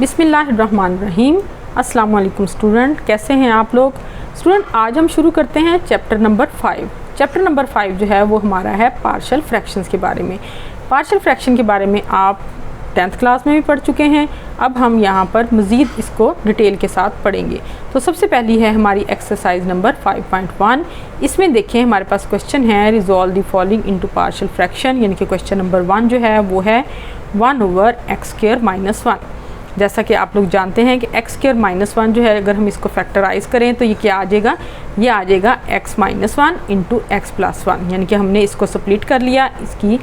बिस्मिल्लाहिर्रहमानिर्रहीम। अस्सलाम वालेकुम स्टूडेंट, कैसे हैं आप लोग। स्टूडेंट आज हम शुरू करते हैं चैप्टर नंबर 5। चैप्टर नंबर 5 जो है वो हमारा है पार्शियल फ्रैक्शंस के बारे में। पार्शियल फ्रैक्शन के बारे में आप 10th क्लास में भी पढ़ चुके हैं। अब हम यहाँ पर मज़ीद इसको डिटेल के साथ पढ़ेंगे। तो सबसे पहली है हमारी एक्सरसाइज नंबर 5.1। इसमें देखें हमारे पास क्वेश्चन है resolve the following into partial fraction, यानी कि क्वेश्चन नंबर 1 जो है वो है 1/x² - 1। जैसा कि आप लोग जानते हैं कि x² - 1 जो है अगर हम इसको फैक्टराइज़ करें तो ये क्या आ जाएगा, ये आ जाएगा x - 1 इंटू x + 1, यानी कि हमने इसको स्प्लिट कर लिया, इसकी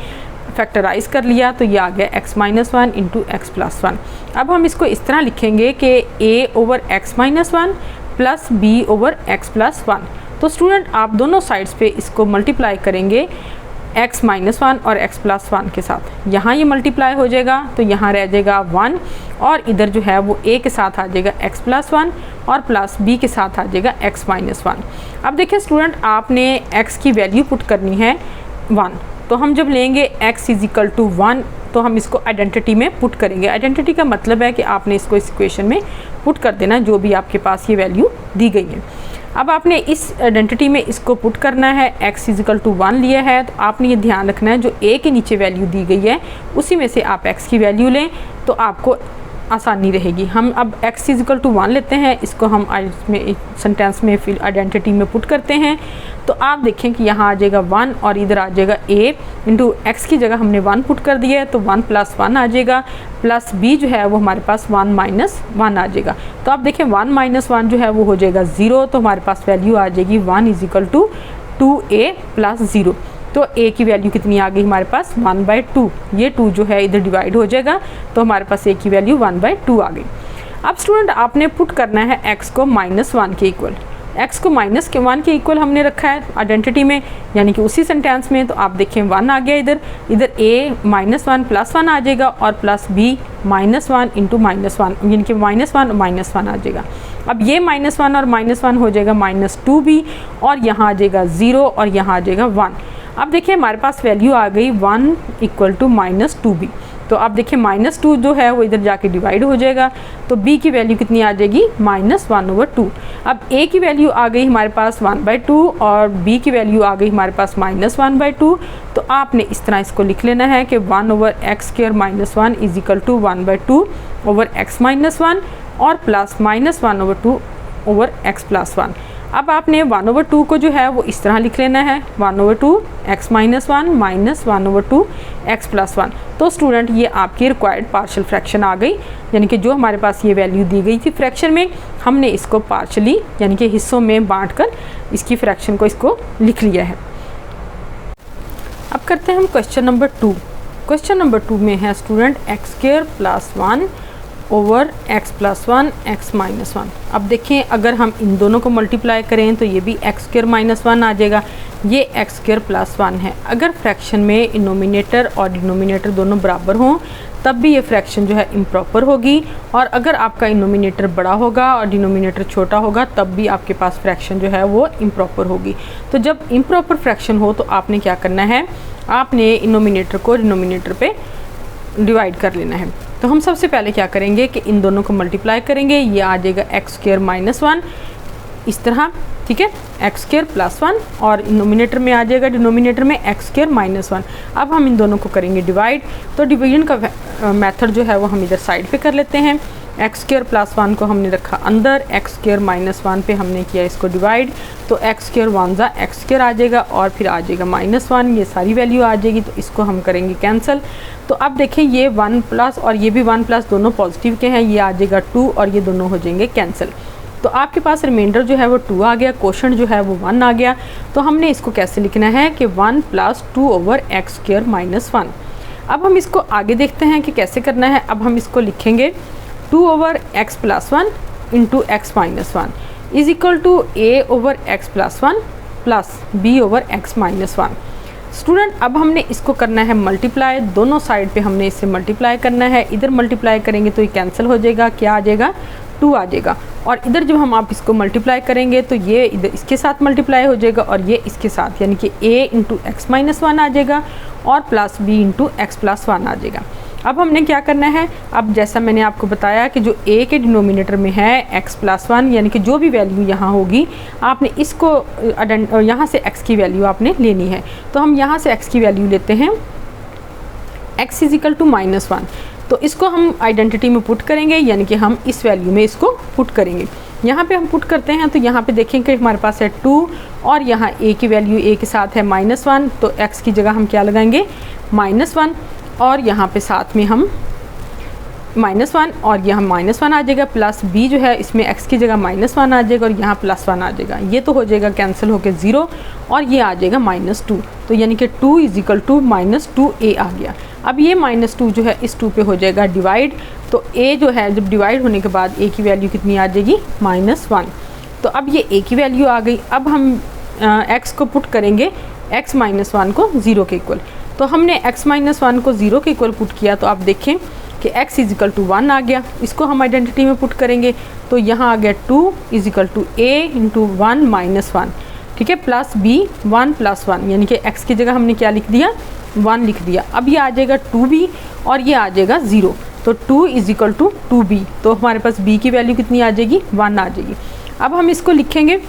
फैक्टराइज़ कर लिया तो ये आ गया x - 1 इंटू x + 1। अब हम इसको इस तरह लिखेंगे कि a/x - 1 प्लस b/x + 1। तो स्टूडेंट आप दोनों साइड्स पे इसको मल्टीप्लाई करेंगे x - 1 और x + 1 के साथ। यहाँ ये मल्टीप्लाई हो जाएगा तो यहाँ रह जाएगा 1 और इधर जो है वो a के साथ आ जाएगा x + 1 और प्लस b के साथ आ जाएगा x - 1। अब देखिए स्टूडेंट आपने x की वैल्यू पुट करनी है 1। तो हम जब लेंगे x = 1 तो हम इसको आइडेंटिटी में पुट करेंगे। आइडेंटिटी का मतलब है कि आपने इसको इस इक्वेशन में पुट कर देना जो भी आपके पास ये वैल्यू दी गई है। अब आपने इस आइडेंटिटी में इसको पुट करना है, x = 1 लिया है तो आपने ये ध्यान रखना है जो a के नीचे वैल्यू दी गई है उसी में से आप x की वैल्यू लें तो आपको आसानी रहेगी। हम अब x = 1 लेते हैं, इसको हम इसमें सेंटेंस में फिर आइडेंटिटी में पुट करते हैं तो आप देखें कि यहाँ आ जाएगा 1 और इधर आ जाएगा a इंटू x की जगह हमने 1 पुट कर दिया है तो 1 + 1 आ जाएगा, प्लस b जो है वो हमारे पास 1 - 1 आ जाएगा। तो आप देखें 1 - 1 जो है वो हो जाएगा 0, तो हमारे पास वैल्यू आ जाएगी 1 = 2a + 0। तो a की वैल्यू कितनी आ गई हमारे पास 1/2। ये 2 जो है इधर डिवाइड हो जाएगा तो हमारे पास a की वैल्यू 1/2 आ गई। अब स्टूडेंट आपने पुट करना है x को -1 के इक्वल। x को -1 के इक्वल हमने रखा है आइडेंटिटी में, यानी कि उसी सेंटेंस में। तो आप देखें 1 आ गया इधर a - 1 + 1 आ जाएगा और प्लस b - 1 इंटू -1, यानी कि -1 और -1 आ जाएगा। अब ये -1 और -1 हो जाएगा -2b और यहाँ आ जाएगा 0 और यहाँ आ जाएगा 1। अब देखिए हमारे पास वैल्यू आ गई 1 = -2b। तो आप देखिए -2 जो है वो इधर जाके डिवाइड हो जाएगा तो b की वैल्यू कितनी आ जाएगी -1/2। अब a की वैल्यू आ गई हमारे पास 1/2 और b की वैल्यू आ गई हमारे पास -1/2। तो आपने इस तरह इसको लिख लेना है कि 1/x² - 1 = 1/2/x - 1 और प्लस -1/2/x + 1। अब आपने 1/2 को जो है वो इस तरह लिख लेना है 1/2x - 1 - 1/2x + 1। तो स्टूडेंट ये आपकी रिक्वायर्ड पार्शियल फ्रैक्शन आ गई, यानी कि जो हमारे पास ये वैल्यू दी गई थी फ्रैक्शन में हमने इसको पार्शली यानी कि हिस्सों में बांटकर इसकी फ्रैक्शन को इसको लिख लिया है। अब करते हैं हम क्वेश्चन नंबर 2। क्वेश्चन नंबर 2 में है स्टूडेंट x² + 1 /x + 1 x - 1। अब देखें अगर हम इन दोनों को मल्टीप्लाई करें तो ये भी x² - 1 आ जाएगा, ये x² + 1 है। अगर फ्रैक्शन में इनोमिनेटर और डिनोमिनेटर दोनों बराबर हों तब भी ये फ्रैक्शन जो है इम्प्रॉपर होगी, और अगर आपका इनोमिनेटर बड़ा होगा और डिनोमिनेटर छोटा होगा तब भी आपके पास फ्रैक्शन जो है वो इम्प्रॉपर होगी। तो जब इम्प्रॉपर फ्रैक्शन हो तो आपने क्या करना है, आपने इनोमिनेटर को डिनोमिनेटर पे डिवाइड कर लेना है। तो हम सबसे पहले क्या करेंगे कि इन दोनों को मल्टीप्लाई करेंगे, ये आ जाएगा x² - 1 इस तरह, ठीक है, x² + 1 और इनोमिनेटर में आ जाएगा डिनोमिनेटर में x² - 1। अब हम इन दोनों को करेंगे डिवाइड। तो डिवीजन का मेथड जो है वो हम इधर साइड पे कर लेते हैं। x² + 1 को हमने रखा अंदर, x² - 1 पे हमने किया इसको डिवाइड, तो x² 1 * x² आ जाएगा और फिर आ जाएगा -1, ये सारी वैल्यू आ जाएगी तो इसको हम करेंगे कैंसिल। तो अब देखें ये 1 प्लस और ये भी 1 प्लस दोनों पॉजिटिव के हैं, ये आ जाएगा 2 और ये दोनों हो जाएंगे कैंसिल। तो आपके पास रिमाइंडर जो है वो 2 आ गया, क्वोशंट जो है वो 1 आ गया। तो हमने इसको कैसे लिखना है कि 1 + 2/x² - 1। अब हम इसको आगे देखते हैं कि कैसे करना है। अब हम इसको लिखेंगे 2/x + 1 into x - 1 = a/x + 1 plus b/x - 1। Student अब हमने इसको करना है मल्टीप्लाई, दोनों साइड पे हमने इसे मल्टीप्लाई करना है। इधर मल्टीप्लाई करेंगे तो ये कैंसिल हो जाएगा, क्या आ जाएगा 2 आ जाएगा, और इधर जब हम आप इसको मल्टीप्लाई करेंगे तो ये इधर इसके साथ मल्टीप्लाई हो जाएगा और ये इसके साथ, यानी कि a × x - 1 आ जाएगा और प्लस b × x + 1 आ जाएगा। अब हमने क्या करना है, अब जैसा मैंने आपको बताया कि जो a के डिनोमिनेटर में है x+1, यानी कि जो भी वैल्यू यहाँ होगी आपने इसको यहाँ से x की वैल्यू आपने लेनी है। तो हम यहाँ से x की वैल्यू लेते हैं x = -1। तो इसको हम आइडेंटिटी में पुट करेंगे, यानी कि हम इस वैल्यू में इसको पुट करेंगे। यहाँ पे हम पुट करते हैं तो यहाँ पे देखेंगे कि हमारे पास है 2 और यहाँ a की वैल्यू a के साथ है -1, तो x की जगह हम क्या लगाएंगे -1, और यहाँ पे साथ में हम -1 और यहाँ -1 आ जाएगा, प्लस b जो है इसमें x की जगह -1 आ जाएगा और यहाँ +1 आ जाएगा। ये तो हो जाएगा कैंसिल होके 0 और ये आ जाएगा -2, तो यानी कि 2 = -2a आ गया। अब ये -2 जो है इस 2 पे हो जाएगा डिवाइड, तो a जो है जब डिवाइड होने के बाद a की वैल्यू कितनी आ जाएगी -1। तो अब ये a की वैल्यू आ गई। अब हम x को पुट करेंगे x - 1 को 0 के इक्वल। तो हमने x - 1 को 0 के इक्वल पुट किया, तो आप देखें कि x = 1 आ गया। इसको हम आइडेंटिटी में पुट करेंगे तो यहाँ आ गया 2 = a × 1 - 1, ठीक है, प्लस b 1 + 1, यानी कि x की जगह हमने क्या लिख दिया 1 लिख दिया। अब ये आ जाएगा 2b और ये आ जाएगा 0, तो 2 = 2b, तो हमारे पास b की वैल्यू कितनी आ जाएगी 1 आ जाएगी। अब हम इसको लिखेंगे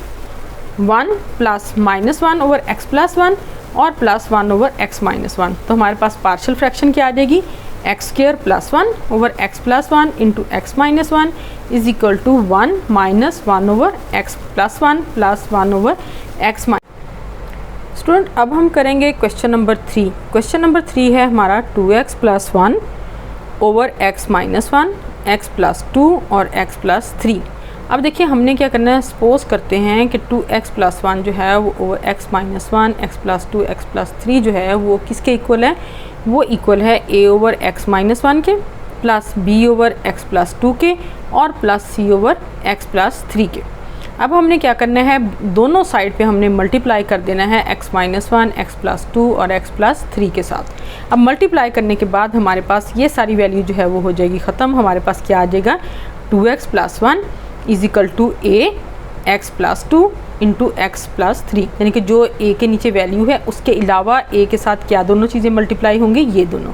1 + -1/x+1 और +1/x - 1, तो हमारे पास पार्शियल फ्रैक्शन क्या आ जाएगी x² + 1/x+1 × x - 1 = 1 - 1/x+1 + 1/x-। Student अब हम करेंगे क्वेश्चन नंबर 3। क्वेश्चन नंबर 3 है हमारा 2x + 1/x - 1, x + 2 और x + 3। अब देखिए हमने क्या करना है, सपोज करते हैं कि 2x + 1 जो है वो ओवर x - 1, x + 2, x + 3 जो है वो किसके इक्वल है, वो इक्वल है a/x - 1 के प्लस b/x + 2 के और प्लस c/x + 3 के। अब हमने क्या करना है, दोनों साइड पे हमने मल्टीप्लाई कर देना है x - 1, x + 2 और x + 3 के साथ। अब मल्टीप्लाई करने के बाद हमारे पास ये सारी वैल्यू जो है वो हो जाएगी ख़त्म। हमारे पास क्या आ जाएगा 2x + 1 = a x + 2 × x + 3, यानी कि जो a के नीचे वैल्यू है उसके अलावा a के साथ क्या दोनों चीज़ें मल्टीप्लाई होंगी, ये दोनों,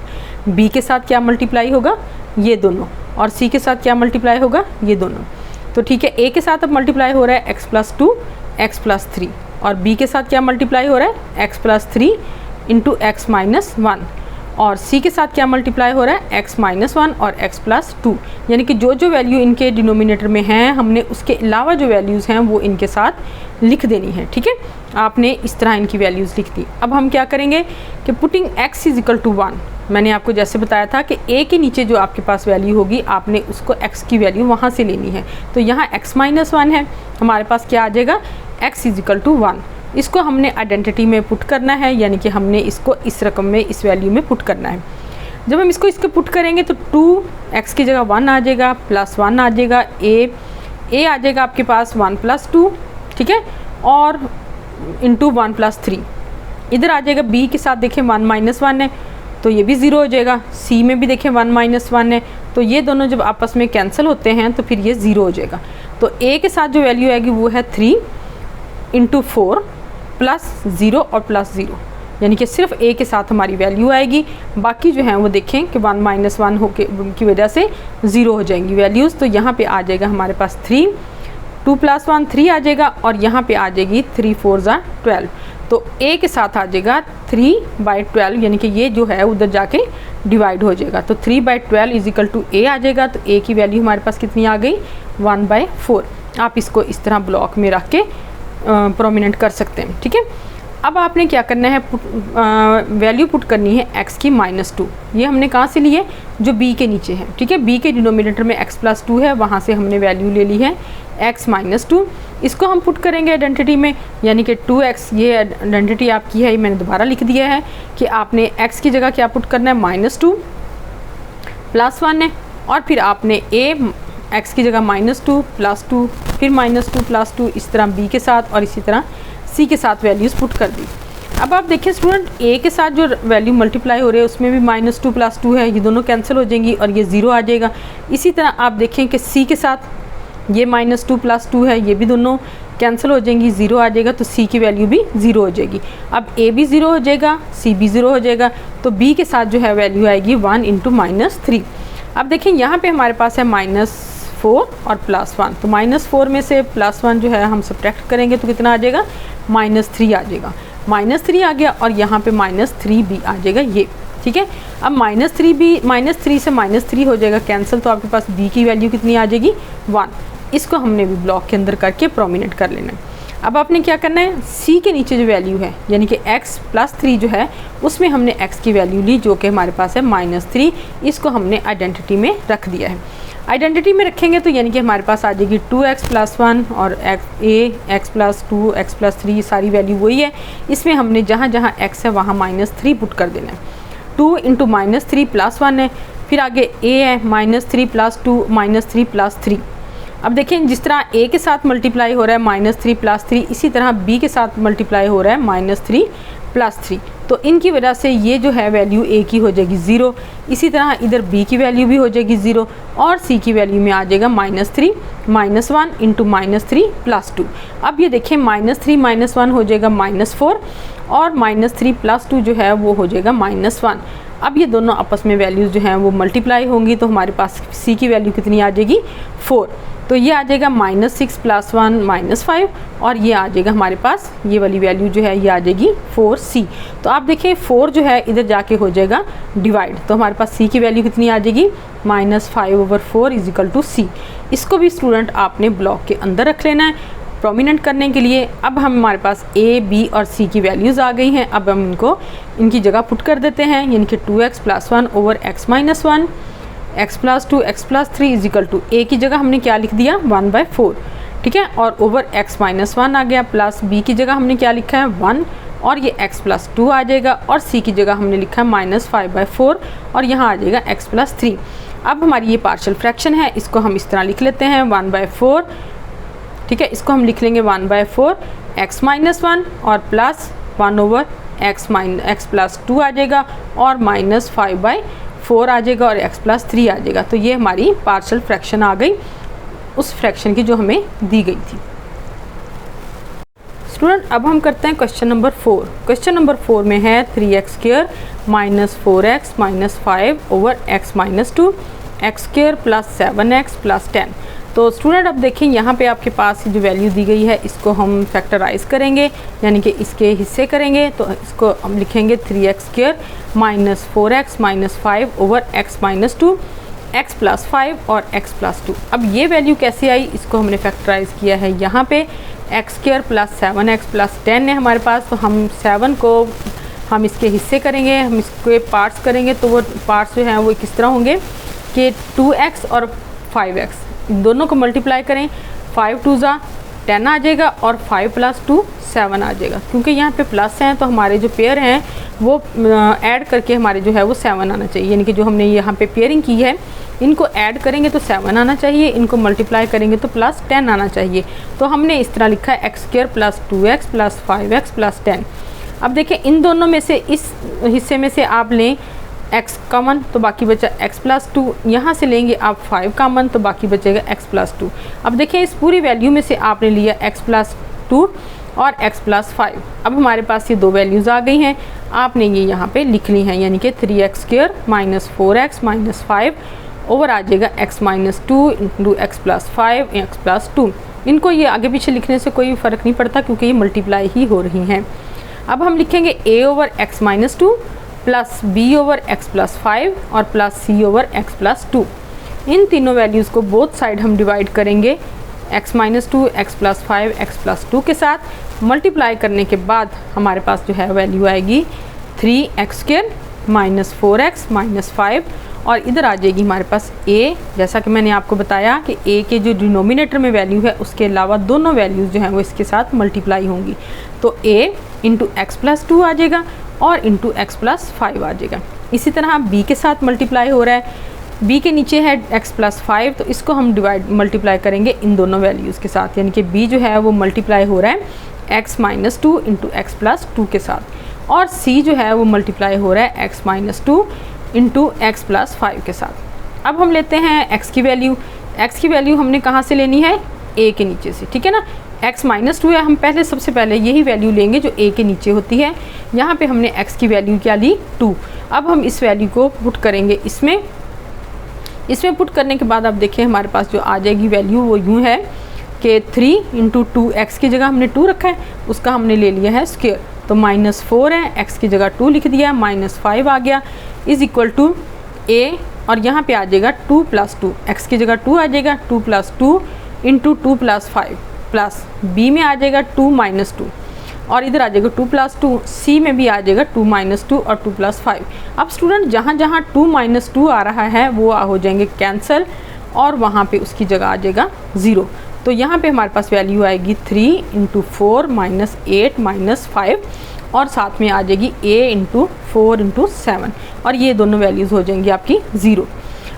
b के साथ क्या मल्टीप्लाई होगा ये दोनों, और c के साथ क्या मल्टीप्लाई होगा ये दोनों। तो ठीक है, a के साथ अब मल्टीप्लाई हो रहा है x + 2 x + 3, और b के साथ क्या मल्टीप्लाई हो रहा है x + 3 × x - 1, और c के साथ क्या मल्टीप्लाई हो रहा है x - 1 और x + 2, यानी कि जो जो वैल्यू इनके डिनोमिनेटर में हैं हमने उसके अलावा जो वैल्यूज़ हैं वो इनके साथ लिख देनी है। ठीक है, आपने इस तरह इनकी वैल्यूज़ लिख दी। अब हम क्या करेंगे कि पुटिंग x = 1, मैंने आपको जैसे बताया था कि a के नीचे जो आपके पास वैल्यू होगी आपने उसको x की वैल्यू वहाँ से लेनी है। तो यहाँ x - 1 है, हमारे पास क्या आ जाएगा x = 1। इसको हमने आइडेंटिटी में पुट करना है, यानी कि हमने इसको इस रकम में इस वैल्यू में पुट करना है। जब हम इसको पुट करेंगे तो 2x की जगह 1 आ जाएगा, +1 आ जाएगा, a आ जाएगा आपके पास 1 + 2, ठीक है, और इंटू 1 + 3 इधर आ जाएगा। b के साथ देखें 1 - 1 है तो ये भी 0 हो जाएगा, c में भी देखें 1 - 1 है तो ये दोनों जब आपस में कैंसिल होते हैं तो फिर ये 0 हो जाएगा। तो a के साथ जो वैल्यू आएगी वो है 3 × 4 + 0 और +0, यानी कि सिर्फ a के साथ हमारी वैल्यू आएगी, बाकी जो हैं वो देखें कि 1 - 1 होके की वजह से 0 हो जाएंगी वैल्यूज़। तो यहाँ पे आ जाएगा हमारे पास 3, 2 + 1 3 आ जाएगा, और यहाँ पे आ जाएगी 3 × 4 = 12। तो a के साथ आ जाएगा 3/12, यानी कि ये जो है उधर जाके डिवाइड हो जाएगा। तो 3/12 = a आ जाएगा। तो a की वैल्यू हमारे पास कितनी आ गई 1/4। आप इसको इस तरह ब्लॉक में रख के प्रोमिनेंट कर सकते हैं। ठीक है, अब आपने क्या करना है, वैल्यू पुट करनी है x की -2। ये हमने कहाँ से ली है, जो b के नीचे है। ठीक है, b के डिनोमिनेटर में x + 2 है, वहाँ से हमने वैल्यू ले ली है x - 2। इसको हम पुट करेंगे आइडेंटिटी में, यानी कि 2x, ये आइडेंटिटी आपकी है, ये मैंने दोबारा लिख दिया है कि आपने x की जगह क्या पुट करना है -2 +1 है, और फिर आपने x की जगह -2 +2 फिर -2 +2, इस तरह b के साथ और इसी तरह c के साथ वैल्यूज़ पुट कर दी। अब आप देखिए स्टूडेंट, a के साथ जो वैल्यू मल्टीप्लाई हो रही है उसमें भी -2 +2 है, ये दोनों कैंसिल हो जाएंगी और ये 0 आ जाएगा। इसी तरह आप देखें कि c के साथ ये -2 + 2 है, ये भी दोनों कैंसिल हो जाएंगी, 0 आ जाएगा, तो सी की वैल्यू भी 0 हो जाएगी। अब ए भी 0 हो जाएगा, सी भी 0 हो जाएगा, तो बी के साथ जो है वैल्यू आएगी 1 इंटू -3। अब देखिए यहाँ पे हमारे पास है -4 और +1, तो -4 में से +1 जो है हम सब्ट्रैक्ट करेंगे तो कितना आ जाएगा, -3 आ जाएगा। -3 आ गया और यहाँ पे -3 भी आ जाएगा ये, ठीक है। अब -3 से -3 हो जाएगा कैंसिल, तो आपके पास बी की वैल्यू कितनी आ जाएगी, 1। इसको हमने भी ब्लॉक के अंदर करके प्रोमिनेंट कर लेना है। अब आपने क्या करना है, सी के नीचे जो वैल्यू है यानी कि x + 3 जो है उसमें हमने x की वैल्यू ली जो कि हमारे पास है -3, इसको हमने आइडेंटिटी में रख दिया है। आइडेंटिटी में रखेंगे तो यानी कि हमारे पास आ जाएगी 2x + 1 और x + 2 x + 3 सारी वैल्यू वही है। इसमें हमने जहाँ जहाँ x है वहाँ -3 पुट कर देना है। 2 इंटू -3 + 1 है, फिर आगे a है -3 + 2 -3 + 3। अब देखें जिस तरह a के साथ मल्टीप्लाई हो रहा है -3 + 3, इसी तरह b के साथ मल्टीप्लाई हो रहा है -3 + 3, तो इनकी वजह से ये जो है वैल्यू a की हो जाएगी 0। इसी तरह इधर b की वैल्यू भी हो जाएगी 0 और c की वैल्यू में आ जाएगा -3 -1 इंटू -3 + 2। अब ये देखें -3 -1 हो जाएगा -4 और -3 + 2 जो है वो हो जाएगा -1। अब ये दोनों आपस में वैल्यूज़ जो हैं वो मल्टीप्लाई होंगी तो हमारे पास c की वैल्यू कितनी आ जाएगी, 4। तो ये आ जाएगा -6 + 1 -5 और ये आ जाएगा हमारे पास ये वाली वैल्यू जो है ये आ जाएगी 4c। तो आप देखें 4 जो है इधर जाके हो जाएगा डिवाइड, तो हमारे पास c की वैल्यू कितनी आ जाएगी, -5/4 = c। इसको भी स्टूडेंट आपने ब्लॉक के अंदर रख लेना है प्रोमिनेंट करने के लिए। अब हमारे पास a, b और c की वैल्यूज़ आ गई हैं। अब हम इनकी जगह पुट कर देते हैं, यानी कि 2x + 1 / x - 1 x + 2 x + 3 = a की जगह हमने क्या लिख दिया, 1/4, ठीक है, और ओवर x - 1 आ गया, प्लस b की जगह हमने क्या लिखा है, 1 और ये x + 2 आ जाएगा और c की जगह हमने लिखा है -5/4 और यहाँ आ जाएगा x + 3। अब हमारी ये पार्शियल फ्रैक्शन है, इसको हम इस तरह लिख लेते हैं 1/4, ठीक है, इसको हम लिख लेंगे 1/4 x - 1 और प्लस 1/x + 2 आ जाएगा और -5/4 आ जाएगा और x + 3 आ जाएगा। तो ये हमारी पार्शियल फ्रैक्शन आ गई उस फ्रैक्शन की जो हमें दी गई थी। स्टूडेंट अब हम करते हैं क्वेश्चन नंबर 4। क्वेश्चन नंबर 4 में है 3x² - 4x - 5/x - 2 x² + 7x + 10। तो स्टूडेंट अब देखें यहाँ पे आपके पास जो वैल्यू दी गई है इसको हम फैक्टराइज करेंगे, यानी कि इसके हिस्से करेंगे, तो इसको हम लिखेंगे 3x² - 4x - 5/x - 2 x + 5 और x + 2। अब ये वैल्यू कैसे आई, इसको हमने फैक्टराइज किया है यहाँ पे x² + 7x + 10 है हमारे पास, तो हम 7 को हम इसके हिस्से करेंगे, हम इसके पार्ट्स करेंगे, तो वो पार्ट्स जो हैं वो किस तरह होंगे कि 2x और 5x दोनों को मल्टीप्लाई करें, 5 × 2 = 10 आ जाएगा और 5 + 2 = 7 आ जाएगा। क्योंकि यहाँ पे प्लस हैं तो हमारे जो पेयर हैं वो ऐड करके हमारे जो है वो 7 आना चाहिए, यानी कि जो हमने यहाँ पे पेयरिंग की है इनको ऐड करेंगे तो 7 आना चाहिए, इनको मल्टीप्लाई करेंगे तो +10 आना चाहिए। तो हमने इस तरह लिखा है x² + 2x + 5x + 10। अब देखें इन दोनों में से इस हिस्से में से आप लें x कॉमन तो बाकी बचा x + 2, यहाँ से लेंगे आप 5 कॉमन तो बाकी बचेगा x + 2। अब देखें इस पूरी वैल्यू में से आपने लिया x + 2 और x + 5। अब हमारे पास ये दो वैल्यूज़ आ गई हैं, आपने ये यहाँ पे लिख ली हैं, यानी कि 3x² - 4x - 5 ओवर आ जाएगा x - 2 × x + 5 x + 2। इनको ये आगे पीछे लिखने से कोई फ़र्क नहीं पड़ता क्योंकि ये मल्टीप्लाई ही हो रही हैं। अब हम लिखेंगे a/x - 2 प्लस b/x + 5 और प्लस c/x + 2। इन तीनों वैल्यूज़ को बोथ साइड हम डिवाइड करेंगे x - 2 x + 5 x + 2 के साथ मल्टीप्लाई करने के बाद हमारे पास जो है वैल्यू आएगी 3x² - 4x - 5 और इधर आ जाएगी हमारे पास a। जैसा कि मैंने आपको बताया कि a के जो डिनोमिनेटर में वैल्यू है उसके अलावा दोनों वैल्यूज़ जो हैं वो इसके साथ मल्टीप्लाई होंगी, तो a × x + 2 आ जाएगा और इंटू x + 5 आ जाएगा। इसी तरह b के साथ मल्टीप्लाई हो रहा है, b के नीचे है x + 5 तो इसको हम मल्टीप्लाई करेंगे इन दोनों वैल्यूज़ के साथ, यानी कि b जो है वो मल्टीप्लाई हो रहा है x - 2 × x + 2 के साथ और c जो है वो मल्टीप्लाई हो रहा है x - 2 × x + 5 के साथ। अब हम लेते हैं x की वैल्यू। x की वैल्यू हमने कहाँ से लेनी है, a के नीचे से, ठीक है ना। x माइनस 2 है, हम पहले सबसे पहले यही वैल्यू लेंगे जो a के नीचे होती है। यहाँ पे हमने x की वैल्यू क्या ली 2। अब हम इस वैल्यू को पुट करेंगे इसमें पुट करने के बाद आप देखें हमारे पास जो आ जाएगी वैल्यू वो यूँ है कि 3 इंटू 2, एक्स की जगह हमने 2 रखा है, उसका हमने ले लिया है स्क्वायर, तो -4 है, x की जगह 2 लिख दिया, -5 आ गया, इज़ इक्वल टू a, और यहाँ पे आ जाएगा 2 + 2, x की जगह 2 आ जाएगा, 2 + 2 इंटू 2 + 5 प्लस b में आ जाएगा 2 - 2, और इधर आ जाएगा 2 + 2, c में भी आ जाएगा 2 - 2 और 2 + 5। अब स्टूडेंट जहाँ जहाँ 2 - 2 आ रहा है वो हो जाएंगे कैंसिल, और वहाँ पे उसकी जगह आ जाएगा 0। तो यहाँ पे हमारे पास वैल्यू आएगी 3 × 4 - 8 - 5, और साथ में आ जाएगी a × 4 × 7, और ये दोनों वैल्यूज़ हो जाएंगी आपकी 0।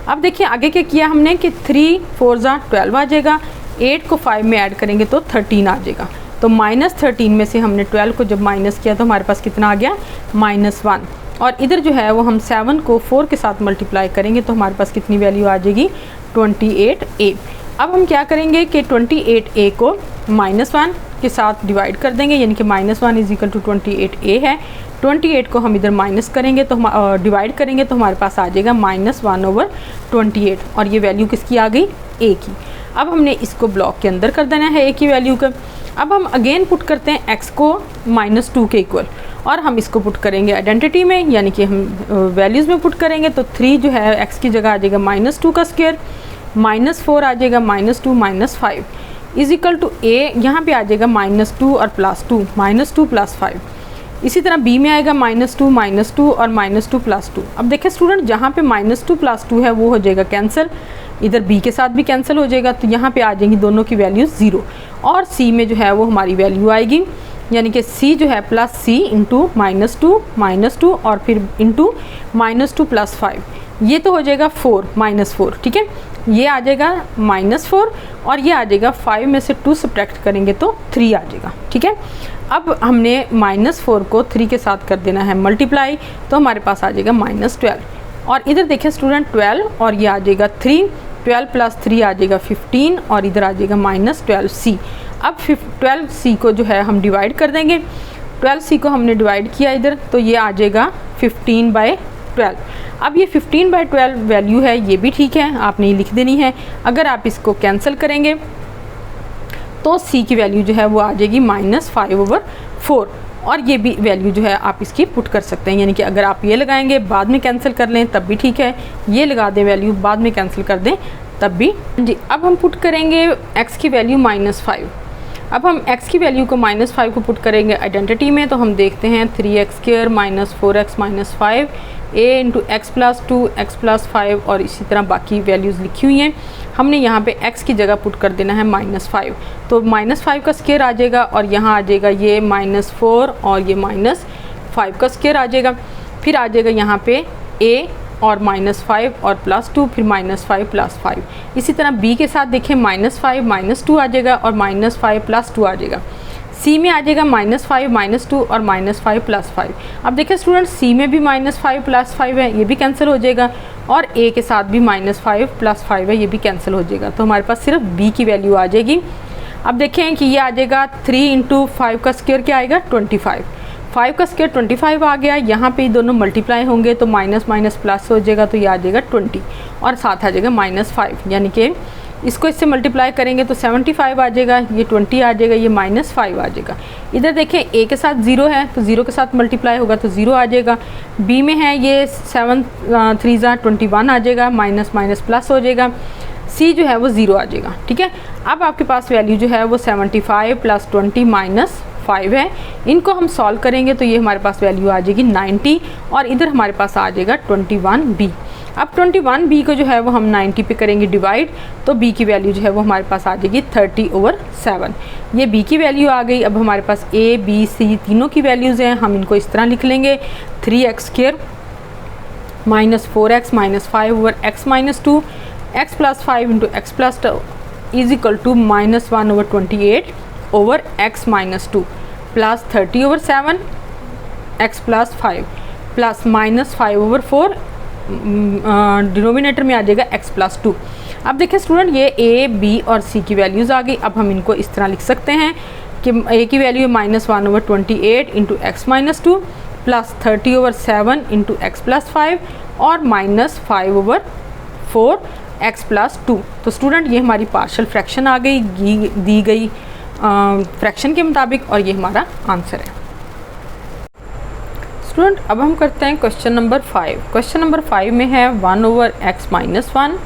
अब देखिए आगे क्या किया हमने कि 3 × 4 = 12 आ जाएगा, 8 को 5 में ऐड करेंगे तो 13 आ जाएगा। तो -13 में से हमने 12 को जब माइनस किया तो हमारे पास कितना आ गया -1, और इधर जो है वो हम 7 को 4 के साथ मल्टीप्लाई करेंगे तो हमारे पास कितनी वैल्यू आ जाएगी 28a। अब हम क्या करेंगे कि 28a को -1 के साथ डिवाइड कर देंगे, यानी कि -1 = 28a है। 28 को हम इधर माइनस करेंगे तो हम डिवाइड करेंगे तो हमारे पास आ जाएगा -1/28, और ये वैल्यू किसकी आ गई a की। अब हमने इसको ब्लॉक के अंदर कर देना है a की वैल्यू का। अब हम अगेन पुट करते हैं x को -2 के इक्वल, और हम इसको पुट करेंगे आइडेंटिटी में, यानी कि हम वैल्यूज़ में पुट करेंगे तो 3 जो है x की जगह आ जाएगा -2 का स्क्वायर, -4 आ जाएगा -2 - 5 इज़ इक्वल टू a, यहाँ पे आ जाएगा -2 और +2, -2 + 5। इसी तरह b में आएगा -2 और -2 + 2। अब देखें स्टूडेंट जहाँ पे -2 + 2 है वो हो जाएगा कैंसिल, इधर b के साथ भी कैंसिल हो जाएगा, तो यहाँ पे आ जाएंगी दोनों की वैल्यू 0, और c में जो है वो हमारी वैल्यू आएगी, यानी कि c जो है +c × -2 और फिर इंटू -2 + 5, ये तो हो जाएगा -4, ठीक है, ये आ जाएगा -4, और ये आ जाएगा 5 में से 2 सब्ट्रैक्ट करेंगे तो 3 आ जाएगा, ठीक है। अब हमने -4 को 3 के साथ कर देना है मल्टीप्लाई, तो हमारे पास आ जाएगा -12, और इधर देखिए स्टूडेंट 12 और ये आ जाएगा 3, 12 + 3 आ जाएगा 15, और इधर आ जाएगा -12c। अब 12c को जो है हम डिवाइड कर देंगे, 12c को हमने डिवाइड किया इधर, तो ये आ जाएगा 15/12। अब ये 15/12 वैल्यू है, ये भी ठीक है, आपने ये लिख देनी है। अगर आप इसको कैंसिल करेंगे तो c की वैल्यू जो है वो आ जाएगी -5/4, और ये भी वैल्यू जो है आप इसकी पुट कर सकते हैं, यानी कि अगर आप ये लगाएंगे बाद में कैंसिल कर लें तब भी ठीक है, ये लगा दें वैल्यू बाद में कैंसिल कर दें तब भी जी। अब हम पुट करेंगे x की वैल्यू -5। अब हम x की वैल्यू को -5 को पुट करेंगे आइडेंटिटी में, तो हम देखते हैं 3x² - 4x - 5 a × x + 2 x + 5, और इसी तरह बाकी वैल्यूज़ लिखी हुई हैं। हमने यहाँ पे x की जगह पुट कर देना है -5, तो -5 का स्क्वायर आ जाएगा, और यहाँ आ जाएगा ये -4 और ये -5 का स्क्वायर आ जाएगा, फिर आ जाएगा यहाँ पे a और -5 और +2, फिर -5 + 5। इसी तरह b के साथ देखें -5 - 2 आ जाएगा, और -5 + 2 आ जाएगा। c में आ जाएगा -5 - 2 और -5 + 5। अब देखिए स्टूडेंट c में भी -5 + 5 है, ये भी कैंसिल हो जाएगा, और a के साथ भी -5 + 5 है, ये भी कैंसिल हो जाएगा, तो हमारे पास सिर्फ b की वैल्यू आ जाएगी। अब देखें कि ये आ जाएगा 3 × 5 का स्क्वायर क्या आएगा 25, 5 का स्क्वायर 25 आ गया, यहाँ पे दोनों मल्टीप्लाई होंगे तो माइनस माइनस प्लस हो जाएगा, तो ये आ जाएगा 20 और साथ आ जाएगा -5, यानी कि इसको इससे मल्टीप्लाई करेंगे तो 75 आ जाएगा, ये 20 आ जाएगा, ये -5 आ जाएगा। इधर देखें a के साथ 0 है तो 0 के साथ मल्टीप्लाई होगा तो 0 आ जाएगा। b में है ये 7 3 21 आ जाएगा, माइनस माइनस प्लस हो जाएगा। c जो है वो 0 आ जाएगा। ठीक है, अब आपके पास वैल्यू जो है वो 75 + 20 - 5 है। इनको हम सॉल्व करेंगे तो ये हमारे पास वैल्यू आ जाएगी 90 और इधर हमारे पास आ जाएगा 21b। अब 21b को जो है वो हम 90 पे करेंगे डिवाइड, तो b की वैल्यू जो है वो हमारे पास आ जाएगी 30/7। ये b की वैल्यू आ गई। अब हमारे पास a b c तीनों की वैल्यूज़ हैं, हम इनको इस तरह लिख लेंगे 3x² - 4x - 5/x - 2 x + 5 × x + 2 = -1/28/x - 2 plus 30/7 x + 5 plus -5/4 denominator में आ जाएगा x+2। अब देखिए स्टूडेंट, ये a, b और c की वैल्यूज़ आ गई। अब हम इनको इस तरह लिख सकते हैं कि a की वैल्यू है -1/28 into x-2 plus 30/7 into x+5 और -5/4 x+2। तो स्टूडेंट ये हमारी पार्शियल फ्रैक्शन आ गई दी गई फ्रैक्शन के मुताबिक, और ये हमारा आंसर है। स्टूडेंट अब हम करते हैं क्वेश्चन नंबर 5। क्वेश्चन नंबर 5 में है 1/x-1,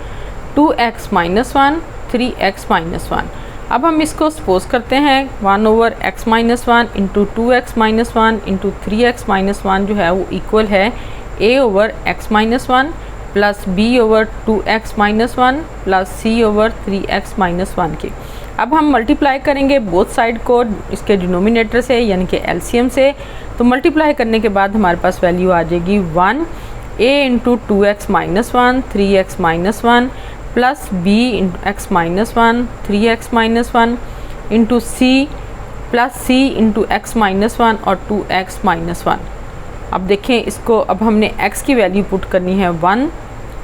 2x-1, 3x-1। अब हम इसको सपोज करते हैं 1/x-1 into 2x-1 into 3x-1 जो है वो इक्वल है a/x-1 plus b/2x-1 plus c/3x-1 के। अब हम मल्टीप्लाई करेंगे बोथ साइड को इसके डिनोमिनेटर से, यानी कि एलसीएम से। तो मल्टीप्लाई करने के बाद हमारे पास वैल्यू आ जाएगी 1 a into 2x-1 3x-1 plus b into x-1 3x-1 into c plus c into x-1 और 2x-1। अब देखें इसको, अब हमने x की वैल्यू पुट करनी है 1।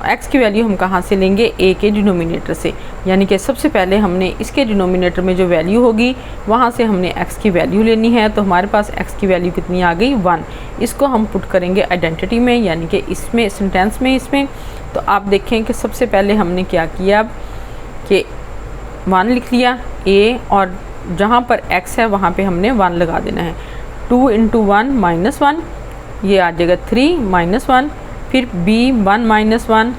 x की वैल्यू हम कहाँ से लेंगे? a के डिनोमिनेटर से, यानी कि सबसे पहले हमने इसके डिनोमिनेटर में जो वैल्यू होगी वहाँ से हमने x की वैल्यू लेनी है। तो हमारे पास x की वैल्यू कितनी आ गई? 1। इसको हम पुट करेंगे आइडेंटिटी में, यानी कि इसमें सेंटेंस में इसमें। तो आप देखें कि सबसे पहले हमने क्या किया कि 1 लिख लिया a, और जहाँ पर x है वहाँ पे हमने 1 लगा देना है। 2 इंटू 1 -1, ये आ जाएगा 3 -1, फिर b 1 -1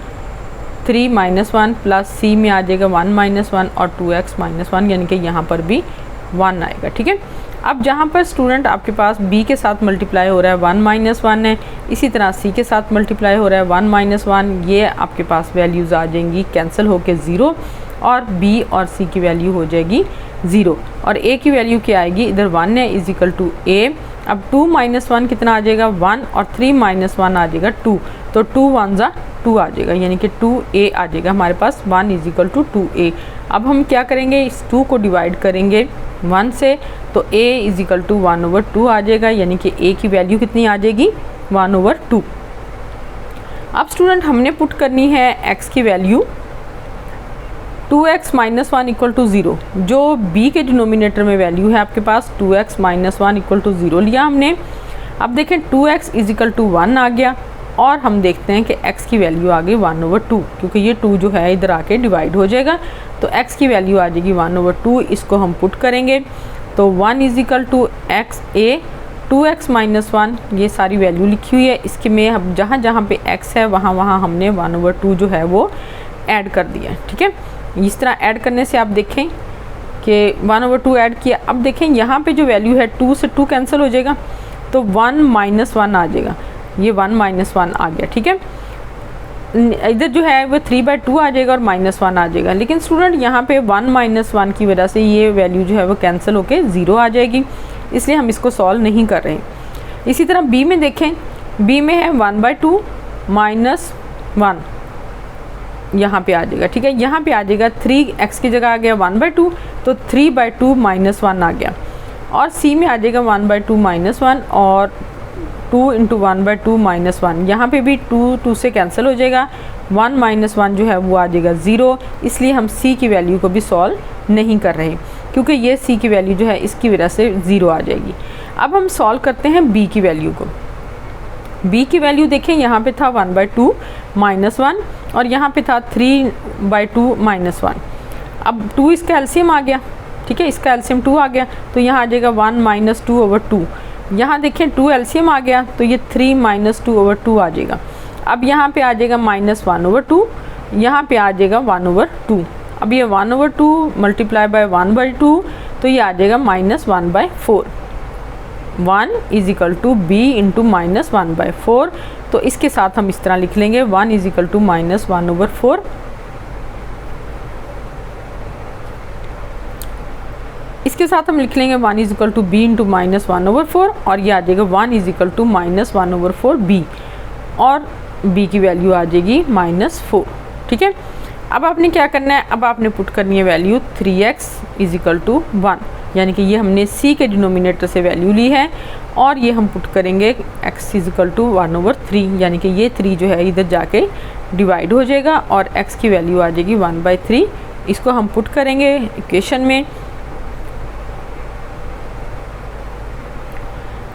3 -1 प्लस c में आ जाएगा 1 -1 और 2x-1, यानी कि यहाँ पर भी 1 आएगा। ठीक है। अब जहाँ पर स्टूडेंट आपके पास b के साथ मल्टीप्लाई हो रहा है 1 -1 है, इसी तरह c के साथ मल्टीप्लाई हो रहा है 1 -1, ये आपके पास वैल्यूज़ आ जाएंगी कैंसिल होके 0, और b और c की वैल्यू हो जाएगी 0, और a की वैल्यू क्या आएगी? इधर 1 है इज इक्वल टू a। अब 2 -1 कितना आ जाएगा? 1, और 3 -1 आ जाएगा 2, तो 2 1 ज़ा 2 आ जाएगा, यानी कि 2a आ जाएगा हमारे पास। 1 इज इक्वल टू 2a। अब हम क्या करेंगे? इस 2 को डिवाइड करेंगे 1 से, तो a इज इक्वल टू 1/2 आ जाएगा, यानी कि a की वैल्यू कितनी आ जाएगी? 1/2। अब स्टूडेंट हमने पुट करनी है x की वैल्यू 2x-1 इक्वल टू 0। जो b के डिनोमिनेटर में वैल्यू है आपके पास 2x-1 इक्वल टू 0 लिया हमने। अब देखें 2x इज इक्वल टू 1 आ गया, और हम देखते हैं कि x की वैल्यू आ गई 1/2, क्योंकि ये 2 जो है इधर आके डिवाइड हो जाएगा, तो x की वैल्यू आ जाएगी 1/2। इसको हम पुट करेंगे तो 1 is equal to x a 2x-1, ये सारी वैल्यू लिखी हुई है। इसके में अब जहाँ जहाँ पे x है वहाँ वहाँ हमने 1/2 जो है वो ऐड कर दिया। ठीक है। इस तरह ऐड करने से आप देखें कि 1/2 ऐड किया। अब देखें यहाँ पे जो वैल्यू है 2 से 2 कैंसिल हो जाएगा, तो 1 -1 आ जाएगा, ये 1 -1 आ गया। ठीक है। इधर जो है वो 3/2 आ जाएगा और -1 आ जाएगा, लेकिन स्टूडेंट यहाँ पे 1 -1 की वजह से ये वैल्यू जो है वो कैंसिल होके 0 आ जाएगी, इसलिए हम इसको सॉल्व नहीं कर रहे। इसी तरह b में देखें, b में है 1/2 -1 यहाँ पे आ जाएगा। ठीक है। यहाँ पे आ जाएगा 3x की जगह आ गया 1/2, तो 3/2 -1 आ गया, और c में आ जाएगा 1/2 -1 और 2 इंटू 1/2 -1। यहाँ पे भी 2 से कैंसिल हो जाएगा, 1 -1 जो है वो आ जाएगा 0, इसलिए हम c की वैल्यू को भी सॉल्व नहीं कर रहे, क्योंकि ये c की वैल्यू जो है इसकी वजह से 0 आ जाएगी। अब हम सॉल्व करते हैं b की वैल्यू को। b की वैल्यू देखें, यहाँ पे था 1/2 -1 और यहाँ पे था 3/2 -1। अब 2 इसका एलसीएम आ गया। ठीक है। इसका एलसीएम 2 आ गया, तो यहाँ आ जाएगा 1 - 2/2। यहाँ देखें 2 एलसीएम आ गया, तो ये 3 - 2/2 आ जाएगा। अब यहाँ पे आ जाएगा -1/2, यहाँ पे आ जाएगा 1/2। अब ये 1/2 मल्टीप्लाई बाय 1/2, तो ये आ जाएगा -1/4। 1 is equal to b into -1/4। तो इसके साथ हम इस तरह लिख लेंगे 1 इज इक्वल टू -1/4। इसके साथ हम लिख लेंगे 1 is equal to b into -1/4, और ये आ जाएगा 1 इज इक्वल टू -1/4 b, और b की वैल्यू आ जाएगी -4। ठीक है। अब आपने क्या करना है? अब आपने पुट करनी है value 3x is equal to 1, यानी कि ये हमने c के डिनोमिनेटर से वैल्यू ली है, और ये हम पुट करेंगे x इज़िकल टू 1/3, यानी कि ये 3 जो है इधर जाके डिवाइड हो जाएगा और x की वैल्यू आ जाएगी 1/3। इसको हम पुट करेंगे इक्वेशन में।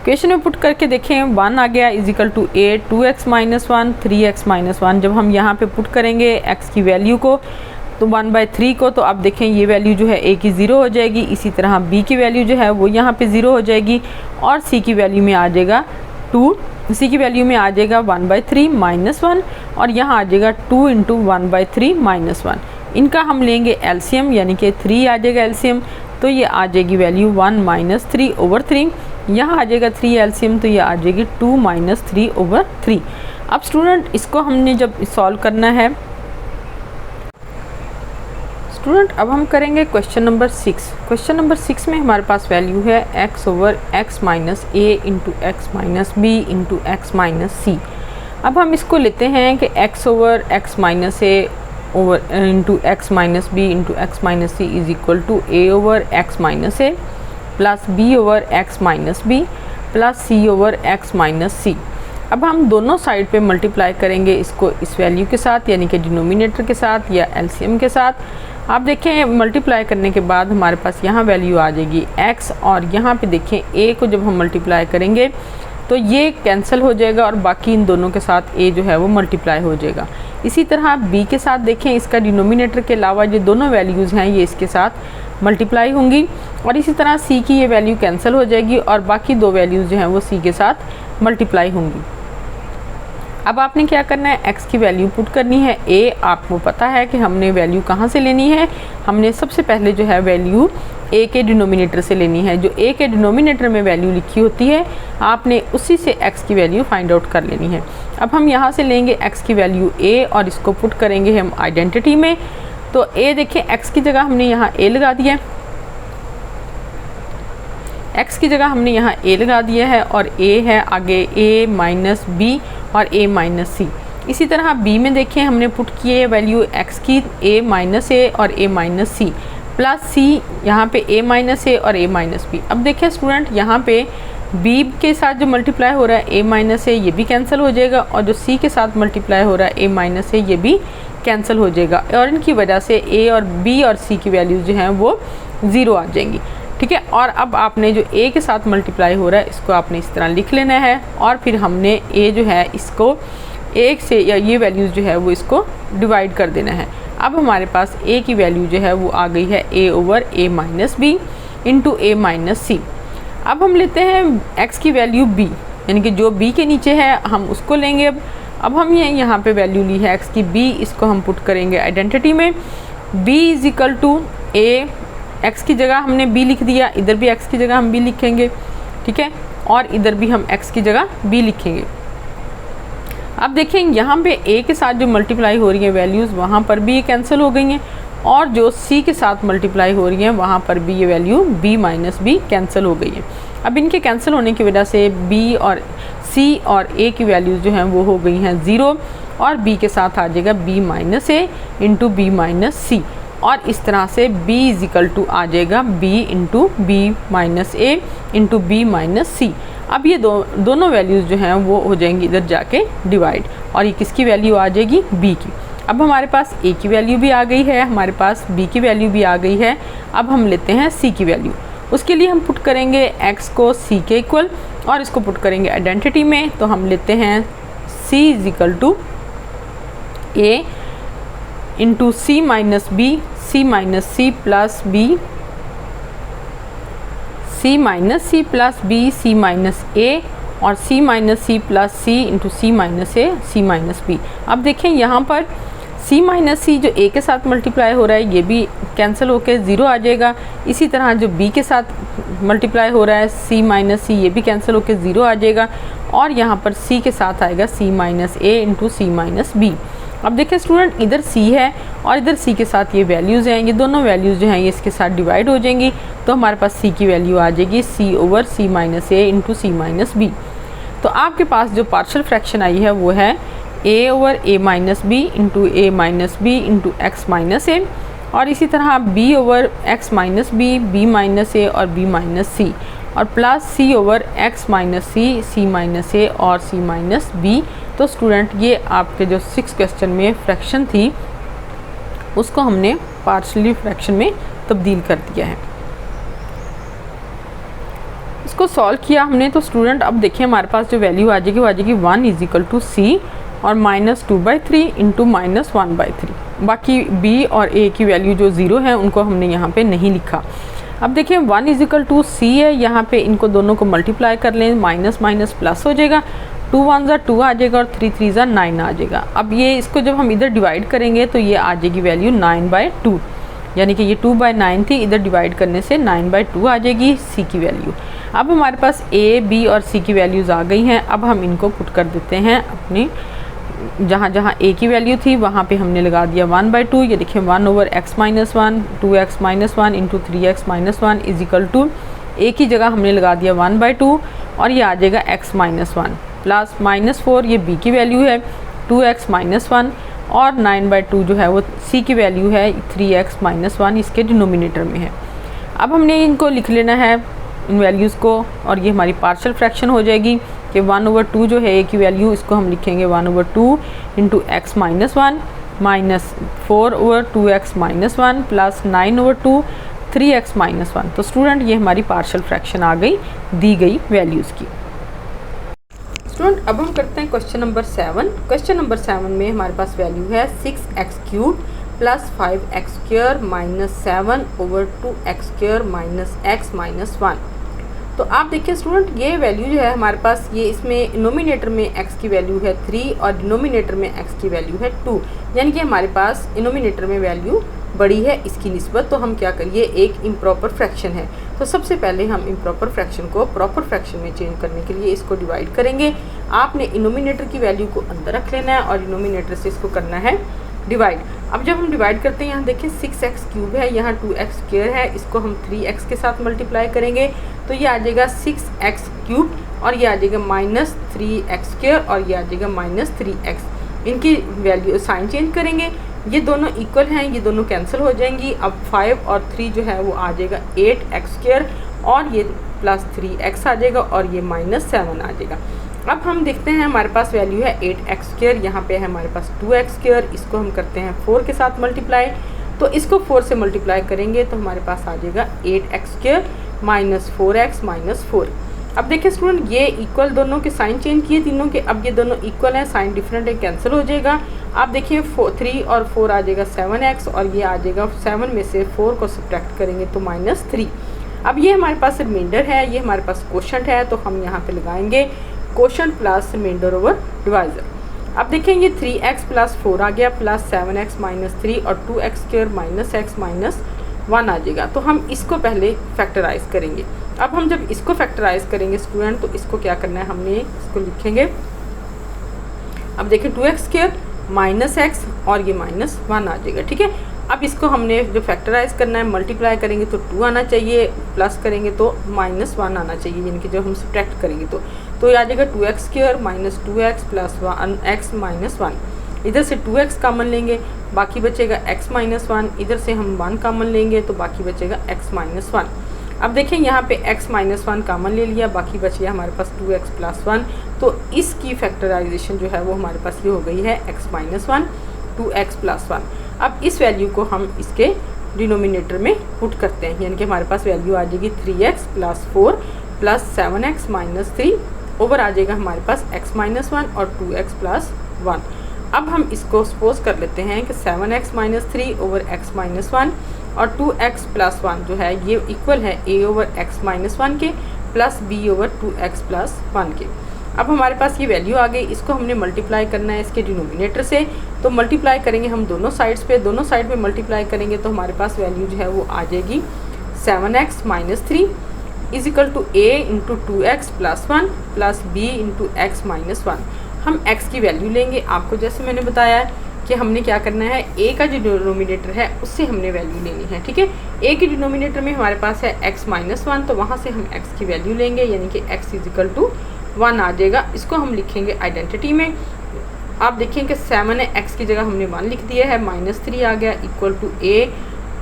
इक्वेशन में पुट करके देखें 1 आ गया is equal to a 2x minus 1 3x minus 1। जब हम यहाँ पे पुट करेंगे x की वैल्यू को तो 1/3 को, तो अब देखें ये वैल्यू जो है a की 0 हो जाएगी। इसी तरह b की वैल्यू जो है वो यहाँ पे 0 हो जाएगी और c की वैल्यू में आ जाएगा 2, c की वैल्यू में आ जाएगा 1/3 माइनस 1 और यहाँ आ जाएगा 2 इंटू 1/3 माइनस 1। इनका हम लेंगे एलसीएम, यानी कि 3 आ जाएगा एलसीएम, तो ये आ जाएगी वैल्यू 1 माइनस 3/3। यहाँ आ जाएगा 3 एलसीएम, तो ये आ जाएगी 2 माइनस 3/3। अब स्टूडेंट इसको हमने जब सॉल्व करना है स्टूडेंट, अब हम करेंगे क्वेश्चन नंबर 6। क्वेश्चन नंबर 6 में हमारे पास वैल्यू है x over x minus a into x minus b into x minus c. अब हम इसको लेते हैं कि x over x minus a over into x minus b into x minus c is equal to a over x minus a plus b over x minus b plus c over x minus c. अब हम दोनों side पे multiply करेंगे इसको इस value के साथ, यानी कि डिनोमिनेटर के साथ या एलसीएम के साथ। आप देखें मल्टीप्लाई करने के बाद हमारे पास यहाँ वैल्यू आ जाएगी x और यहाँ पे देखें a को जब हम मल्टीप्लाई करेंगे तो ये कैंसिल हो जाएगा और बाकी इन दोनों के साथ a जो है वो मल्टीप्लाई हो जाएगा। इसी तरह b के साथ देखें, इसका डिनोमिनेटर के अलावा जो दोनों वैल्यूज़ हैं ये इसके साथ मल्टीप्लाई होंगी और इसी तरह c की ये वैल्यू कैंसिल हो जाएगी और बाकी दो वैल्यूज़ जो हैं वो c के साथ मल्टीप्लाई होंगी। अब आपने क्या करना है, x की वैल्यू पुट करनी है। a आपको पता है कि हमने वैल्यू कहाँ से लेनी है, हमने सबसे पहले जो है वैल्यू a के डिनोमिनेटर से लेनी है। जो a के डिनोमिनेटर में वैल्यू लिखी होती है आपने उसी से x की वैल्यू फाइंड आउट कर लेनी है। अब हम यहाँ से लेंगे x की वैल्यू a और इसको पुट करेंगे हम आइडेंटिटी में। तो a देखें, x की जगह हमने यहाँ a लगा दिया है, x की जगह हमने यहाँ a लगा दिया है और a है आगे a माइनस बी और a माइनस सी। इसी तरह b में देखें हमने पुट किए वैल्यू x की a माइनस a और a minus C plus c, यहाँ पे a माइनस a और a माइनस b। अब देखें स्टूडेंट यहाँ पे b के साथ जो मल्टीप्लाई हो रहा है a माइनस a ये भी कैंसिल हो जाएगा और जो c के साथ मल्टीप्लाई हो रहा है a माइनस a ये भी कैंसिल हो जाएगा और इनकी वजह से a और b और c की वैल्यूज़ जो हैं वो 0 आ जाएंगी। ठीक है, और अब आपने जो a के साथ मल्टीप्लाई हो रहा है इसको आपने इस तरह लिख लेना है और फिर हमने a जो है इसको 1 से या ये वैल्यूज़ जो है वो इसको डिवाइड कर देना है। अब हमारे पास a की वैल्यू जो है वो आ गई है a over a minus b into a minus c. अब हम लेते हैं x की वैल्यू b, यानी कि जो b के नीचे है हम उसको लेंगे। अब हम ये यहाँ पे वैल्यू ली है x की b, इसको हम पुट करेंगे आइडेंटिटी में। b is equal to a, x की जगह हमने b लिख दिया, इधर भी x की जगह हम b लिखेंगे। ठीक है, और इधर भी हम x की जगह b लिखेंगे। अब देखें यहाँ पे a के साथ जो मल्टीप्लाई हो रही है वैल्यूज़ वहाँ पर भी ये कैंसिल हो गई हैं और जो c के साथ मल्टीप्लाई हो रही है वहाँ पर भी ये value b minus b cancel हो गई है। अब इनके कैंसिल होने की वजह से b और c और a की वैल्यूज़ जो हैं वो हो गई हैं 0 और b के साथ आ जाएगा b minus a into b minus c और इस तरह से b इज़ इक्वल टू आ जाएगा b into b minus a into b minus c. अब ये दोनों वैल्यूज़ जो हैं वो हो जाएंगी इधर जाके डिवाइड और ये किसकी वैल्यू आ जाएगी, b की। अब हमारे पास a की वैल्यू भी आ गई है, हमारे पास b की वैल्यू भी आ गई है। अब हम लेते हैं c की वैल्यू, उसके लिए हम पुट करेंगे x को c के इक्वल और इसको पुट करेंगे आइडेंटिटी में। तो हम लेते हैं c is equal to a into c minus b, c minus C plus b, c minus C plus b, c minus a और c minus C plus c into c minus a, c minus b. अब देखें यहाँ पर c minus सी जो a के साथ multiply हो रहा है ये भी कैंसिल होकर 0 आ जाएगा। इसी तरह जो b के साथ मल्टीप्लाई हो रहा है c माइनस सी ये भी कैंसिल होकर 0 आ जाएगा और यहाँ पर c के साथ आएगा c minus a into c minus b. अब देखिए स्टूडेंट इधर c है और इधर c के साथ ये वैल्यूज़ हैं, ये दोनों वैल्यूज़ जो हैं ये इसके साथ डिवाइड हो जाएंगी तो हमारे पास c की वैल्यू आ जाएगी c over c minus a into c minus b. तो आपके पास जो पार्शियल फ्रैक्शन आई है वो है a over a minus b into a minus b into x minus a और इसी तरह b over x minus b, b minus a और b माइनस सी और plus c over x minus c, c minus a और c minus b. तो student ये आपके जो 6 क्वेश्चन में फ्रैक्शन थी उसको हमने पार्शियली फ्रैक्शन में तब्दील कर दिया है। इसको सॉल्व किया हमने तो स्टूडेंट अब देखिए हमारे पास जो वैल्यू आ जाएगी वो आ जाएगी 1 इज इक्वल टू सी और -2/3 इंटू -1/3। बाकी बी और ए की वैल्यू जो 0 है उनको हमने यहाँ पे नहीं लिखा। अब देखिए 1 इज इक्वल टू सी है, यहाँ पे इनको दोनों को मल्टीप्लाई कर लें, माइनस माइनस प्लस हो जाएगा, 2 1 ज़ा 2 आ जाएगा और 3 3 ज़ा 9 आ जाएगा। अब ये इसको जब हम इधर डिवाइड करेंगे तो ये आ जाएगी वैल्यू 9/2, यानी कि ये 2/9 थी, इधर डिवाइड करने से 9/2 आ जाएगी सी की वैल्यू। अब हमारे पास ए, बी और सी की वैल्यूज़ आ गई हैं। अब हम इनको पुट कर देते हैं अपनी जहाँ जहाँ ए की वैल्यू थी वहाँ पे हमने लगा दिया 1/2। ये देखिए 1 over x minus 1, 2x minus 1 into 3x minus 1 is equal to a की जगह हमने लगा दिया 1/2 और ये आ जाएगा x माइनस 1 प्लस -4 ये b की वैल्यू है 2x माइनस 1 और 9/2 जो है वो c की वैल्यू है 3x माइनस 1 इसके डिनोमिनेटर में है। अब हमने इनको लिख लेना है इन वैल्यूज़ को और ये हमारी पार्शियल फ्रैक्शन हो जाएगी कि 1/2 जो है ए की वैल्यू इसको हम लिखेंगे 1/2 into x minus 1 minus 4/2x minus 1 plus 9/2 3x minus 1। तो स्टूडेंट ये हमारी पार्शियल फ्रैक्शन आ गई दी गई वैल्यूज़ की। स्टूडेंट अब हम करते हैं क्वेश्चन नंबर 7। क्वेश्चन नंबर 7 में हमारे पास वैल्यू है 6x³ plus 5x² minus 7/2x² minus x minus 1। तो आप देखिए स्टूडेंट ये वैल्यू जो है हमारे पास ये इसमें इनोमिनेटर में x की वैल्यू है 3 और डिनोमिनेटर में x की वैल्यू है 2, यानी कि हमारे पास इनोमिनेटर में वैल्यू बड़ी है इसकी निस्बत। तो हम क्या करिए, एक इम्प्रॉपर फ्रैक्शन है तो सबसे पहले हम इम्प्रॉपर फ्रैक्शन को प्रॉपर फ्रैक्शन में चेंज करने के लिए इसको डिवाइड करेंगे। आपने इनोमिनेटर की वैल्यू को अंदर रख लेना है और डिनोमिनेटर से इसको करना है डिवाइड। अब जब हम डिवाइड करते हैं यहाँ देखिए 6x³ है, यहाँ 2x² है, इसको हम 3x के साथ मल्टीप्लाई करेंगे तो ये आ जाएगा 6x³ और ये आ जाएगा -3x² और ये आ जाएगा -3x। इनकी वैल्यू साइन चेंज करेंगे, ये दोनों इक्वल हैं, ये दोनों कैंसिल हो जाएंगी। अब 5 और 3 जो है वो आ जाएगा 8x² और ये प्लस 3x आ जाएगा और ये -7 आ जाएगा। अब हम देखते हैं हमारे पास वैल्यू है 8x², यहाँ पे है हमारे पास 2x², इसको हम करते हैं 4 के साथ मल्टीप्लाई। तो इसको 4 से मल्टीप्लाई करेंगे तो हमारे पास आ जाएगा 8x² माइनस 4x माइनस 4। अब देखिए स्टूडेंट ये इक्वल दोनों के साइन चेंज किए तीनों के, अब ये दोनों इक्वल हैं, साइन डिफरेंट है, कैंसिल हो जाएगा। आप देखिए 3 और 4 आ जाएगा 7x और ये आ जाएगा 7 में से 4 को सब्ट्रैक्ट करेंगे तो -3। अब ये हमारे पास रिमाइंडर है, ये हमारे पास क्वोशंट है तो हम यहाँ पे लगाएंगे quotient plus remainder over divisor. अब देखेंगे 3x प्लस 4 आ गया प्लस 7x माइनस 3 और 2x² माइनस x माइनस 1 आ जाएगा। तो हम इसको पहले फैक्टराइज करेंगे। अब हम जब इसको फैक्टराइज करेंगे स्टूडेंट तो इसको क्या करना है, हमने इसको लिखेंगे। अब देखिए 2x² माइनस x और ये -1 आ जाएगा, ठीक है। अब इसको हमने जो फैक्टराइज करना है मल्टीप्लाई करेंगे तो 2 आना चाहिए, प्लस करेंगे तो -1 आना चाहिए, यानी कि जब हम सब्ट्रैक्ट करेंगे तो ये आ जाएगा 2x² minus 2x plus 1x minus 1। इधर से 2x कॉमन लेंगे, बाकी बचेगा x माइनस 1, इधर से हम 1 कॉमन लेंगे तो बाकी बचेगा x माइनस 1। अब देखें यहाँ पे x माइनस 1 कॉमन ले लिया, बाकी बच गया हमारे पास 2x प्लस 1। तो इसकी फैक्टराइजेशन जो है वो हमारे पास ये हो गई है x माइनस 1 2x प्लस 1। अब इस वैल्यू को हम इसके डिनोमिनेटर में पुट करते हैं, यानी कि हमारे पास वैल्यू आ जाएगी 3x plus 4 plus 7x minus 3 over आ जाएगा हमारे पास x माइनस 1 और 2x प्लस 1। अब हम इसको सपोज कर लेते हैं कि 7x minus 3 over x minus 1 और 2x प्लस 1 जो है ये इक्वल है a ओवर x माइनस 1 के plus b over 2x plus 1 के। अब हमारे पास ये वैल्यू आ गई, इसको हमने मल्टीप्लाई करना है इसके डिनोमिनेटर से। तो मल्टीप्लाई करेंगे हम दोनों साइड्स पे, दोनों साइड पे मल्टीप्लाई करेंगे तो हमारे पास वैल्यू जो है वो आ जाएगी 7x minus 3 is equal to a into 2x plus 1 plus b into x minus 1। हम x की वैल्यू लेंगे, आपको जैसे मैंने बताया है कि हमने क्या करना है, a का जो डिनोमिनेटर है उससे हमने वैल्यू लेनी है, ठीक है। a के डिनोमिनेटर में हमारे पास है x माइनस 1, तो वहाँ से हम x की वैल्यू लेंगे, यानी कि x इज इक्वल टू 1 आ जाएगा। इसको हम लिखेंगे आइडेंटिटी में। आप देखें कि 7 है, x की जगह हमने 1 लिख दिया है, -3 आ गया इक्वल टू a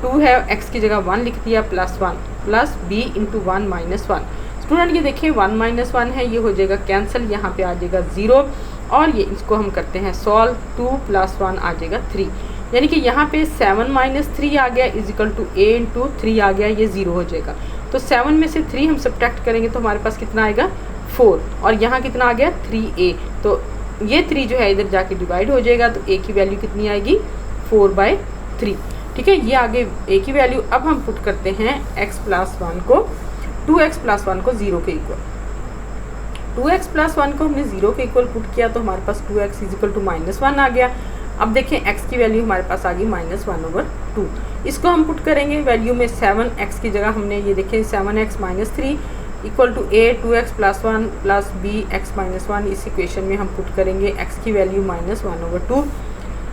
2 है, x की जगह 1 लिख दिया plus 1 plus b into 1 minus 1। Student ये देखिए 1 माइनस 1 है, ये हो जाएगा कैंसिल, यहाँ पे आ जाएगा 0 और ये इसको हम करते हैं सॉल्व, 2 + 1 आ जाएगा 3, यानी कि यहाँ पे 7 - 3 आ गया इजिकल टू a × 3 आ गया, ये 0 हो जाएगा। तो 7 में से 3 हम सब्ट्रैक्ट करेंगे तो हमारे पास कितना आएगा 4 और यहाँ कितना आ गया 3a, तो ये 3 जो है इधर जाके डिवाइड हो जाएगा, तो a की वैल्यू कितनी आएगी 4/3। ठीक है, ये आगे a की वैल्यू। अब हम पुट करते हैं x + 1 को 2x + 1 को 0 के इक्वल, 2x + 1 को हमने 0 के इक्वल पुट किया तो हमारे पास 2x = -1 आ गया। अब देखें x की वैल्यू हमारे पास आ गई -1/2। इसको हम पुट करेंगे वैल्यू में, 7x की जगह हमने ये देखें 7x - 3 = a 2x + 1 + b x - 1, इस इक्वेशन में हम पुट करेंगे x की वैल्यू -1/2,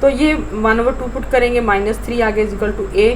तो ये 1/2 पुट करेंगे, -3 आ गया इक्वल टू a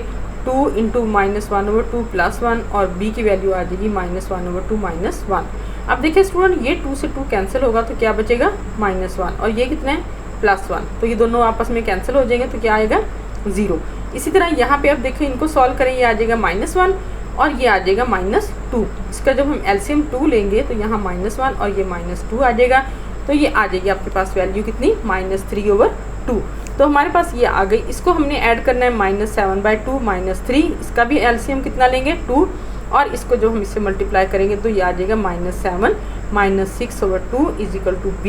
2 × -1/2 + 1 और b की वैल्यू आ जाएगी -1/2 - 1। अब देखिए स्टूडेंट ये 2 से 2 कैंसिल होगा तो क्या बचेगा -1 और ये कितना है +1, तो ये दोनों आपस में कैंसिल हो जाएंगे तो क्या आएगा 0। इसी तरह यहाँ पे अब देखिए इनको सॉल्व करें, ये आ जाएगा -1 और ये आ जाएगा -2। इसका जब हम एलसीएम 2 लेंगे तो यहाँ -1 और ये -2 आ जाएगा, तो ये आ जाएगी आपके पास वैल्यू कितनी -3/2। तो हमारे पास ये आ गई। इसको हमने ऐड करना है -7/2 -3, इसका भी एलसीएम कितना लेंगे 2 और इसको जो हम इससे मल्टीप्लाई करेंगे तो ये आ जाएगा -7 - 6/2 = b,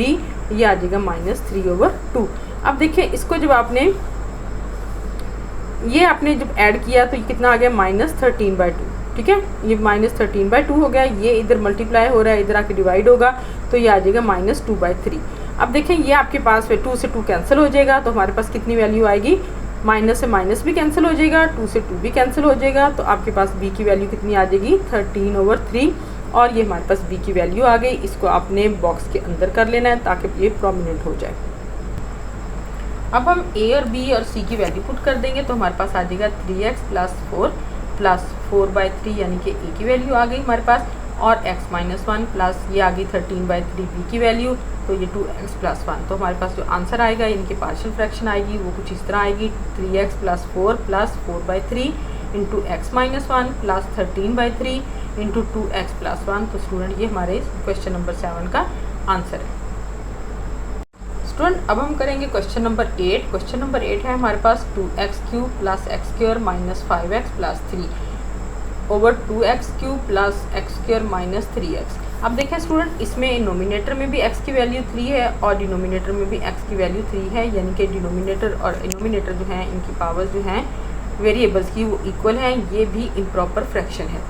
ये आ जाएगा -3/2। अब देखिए इसको जब आपने जब ऐड किया तो ये कितना आ गया -13/2। ठीक है, ये -13/2 हो गया, ये इधर मल्टीप्लाई हो रहा है, इधर आके डिवाइड होगा तो ये आ जाएगा -2/3। अब देखें ये आपके पास 2 से 2 कैंसिल हो जाएगा तो हमारे पास कितनी वैल्यू आएगी, माइनस से माइनस भी कैंसिल हो जाएगा, 2 से 2 भी कैंसिल हो जाएगा, तो आपके पास b की वैल्यू कितनी आ जाएगी 13/3 और ये हमारे पास b की वैल्यू आ गई। इसको आपने बॉक्स के अंदर कर लेना है ताकि ये प्रोमिनेंट हो जाए। अब हम a और b और c की वैल्यू पुट कर देंगे तो हमारे पास आ जाएगा 3x + 4 + 4/3 यानी कि a की वैल्यू आ गई हमारे पास, और x - 1 प्लस ये आ गई 13/3 b की वैल्यू, तो ये 2x + 1। तो हमारे पास जो आंसर आएगा यानी कि पार्शियल फ्रैक्शन आएगी वो कुछ इस तरह आएगी 3x + 4 + 4/3 × x - 1 + 13/3 × 2x + 1। तो स्टूडेंट ये हमारे क्वेश्चन नंबर 7 का आंसर है। स्टूडेंट अब हम करेंगे क्वेश्चन नंबर 8। क्वेश्चन नंबर 8 है हमारे पास 2x³ + x² - 5x + 3 / 2x³ + x² - 3x। अब देखें स्टूडेंट इसमें नोमिनेटर में भी x की वैल्यू 3 है और डिनोमिनेटर में भी x की वैल्यू 3 है, यानी कि डिनोमिनेटर और इनोमिनेटर जो हैं इनकी पावर्स जो हैं वेरिएबल्स की वो इक्वल हैं। ये भी इम्प्रॉपर फ्रैक्शन है।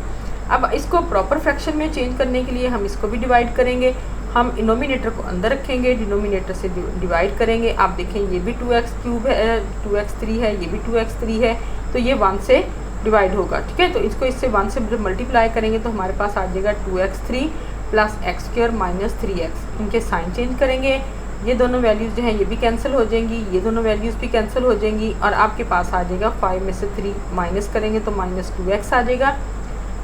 अब इसको प्रॉपर फ्रैक्शन में चेंज करने के लिए हम इसको भी डिवाइड करेंगे। हम इनोमिनेटर को अंदर रखेंगे, डिनोमिनेटर से डिवाइड करेंगे। आप देखें ये भी 2x³ है, 2x3 है, ये भी 2x3 है, तो ये 1 से डिवाइड होगा। ठीक है, तो इसको इससे 1 से मल्टीप्लाई करेंगे तो हमारे पास आ जाएगा 2x3 + x² - 3x। इनके साइन चेंज करेंगे, ये दोनों वैल्यूज़ जो हैं ये भी कैंसिल हो जाएंगी, ये दोनों वैल्यूज़ भी कैंसिल हो जाएंगी और आपके पास आ जाएगा 5 में से 3 माइनस करेंगे तो -2x आ जाएगा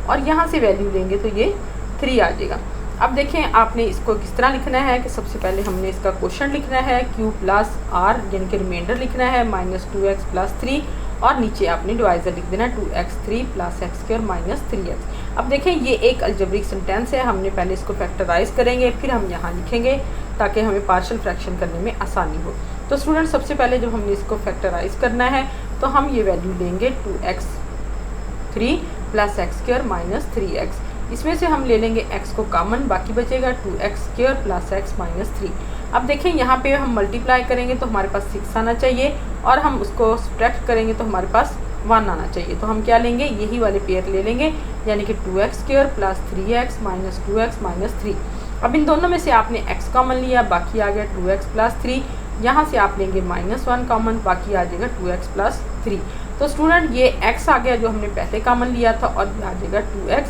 और यहाँ से वैल्यू लेंगे तो ये 3 आ जाएगा। अब देखें आपने इसको किस तरह लिखना है कि सबसे पहले हमने इसका क्वेश्चन लिखना है q + r यानी कि रिमाइंडर लिखना है -2x + 3 और नीचे आपने डिवाइज़र लिख देना 2x3 + x² - 3x। अब देखें ये एक अलजेब्रिक सेंटेंस है, हमने पहले इसको फैक्टराइज करेंगे फिर हम यहाँ लिखेंगे ताकि हमें पार्शियल फ्रैक्शन करने में आसानी हो। तो स्टूडेंट सबसे पहले जब हमने इसको फैक्टराइज करना है तो हम ये वैल्यू लेंगे 2x3 + x² - 3x। इसमें से हम ले लेंगे x को कॉमन, बाकी बचेगा 2x² + x - 3। अब देखें यहाँ पे हम मल्टीप्लाई करेंगे तो हमारे पास 6 आना चाहिए और हम उसको सब्ट्रैक्ट करेंगे तो हमारे पास 1 आना चाहिए। तो हम क्या लेंगे, यही वाले पेयर ले लेंगे यानी कि 2x² + 3x - 2x - 3। अब इन दोनों में से आपने x कॉमन लिया, बाकी आ गया 2x + 3। यहाँ से आप लेंगे -1 कॉमन, बाकी आ जाएगा 2x + 3। तो स्टूडेंट ये x आ गया जो हमने पहले कॉमन लिया था और आ जाएगा 2x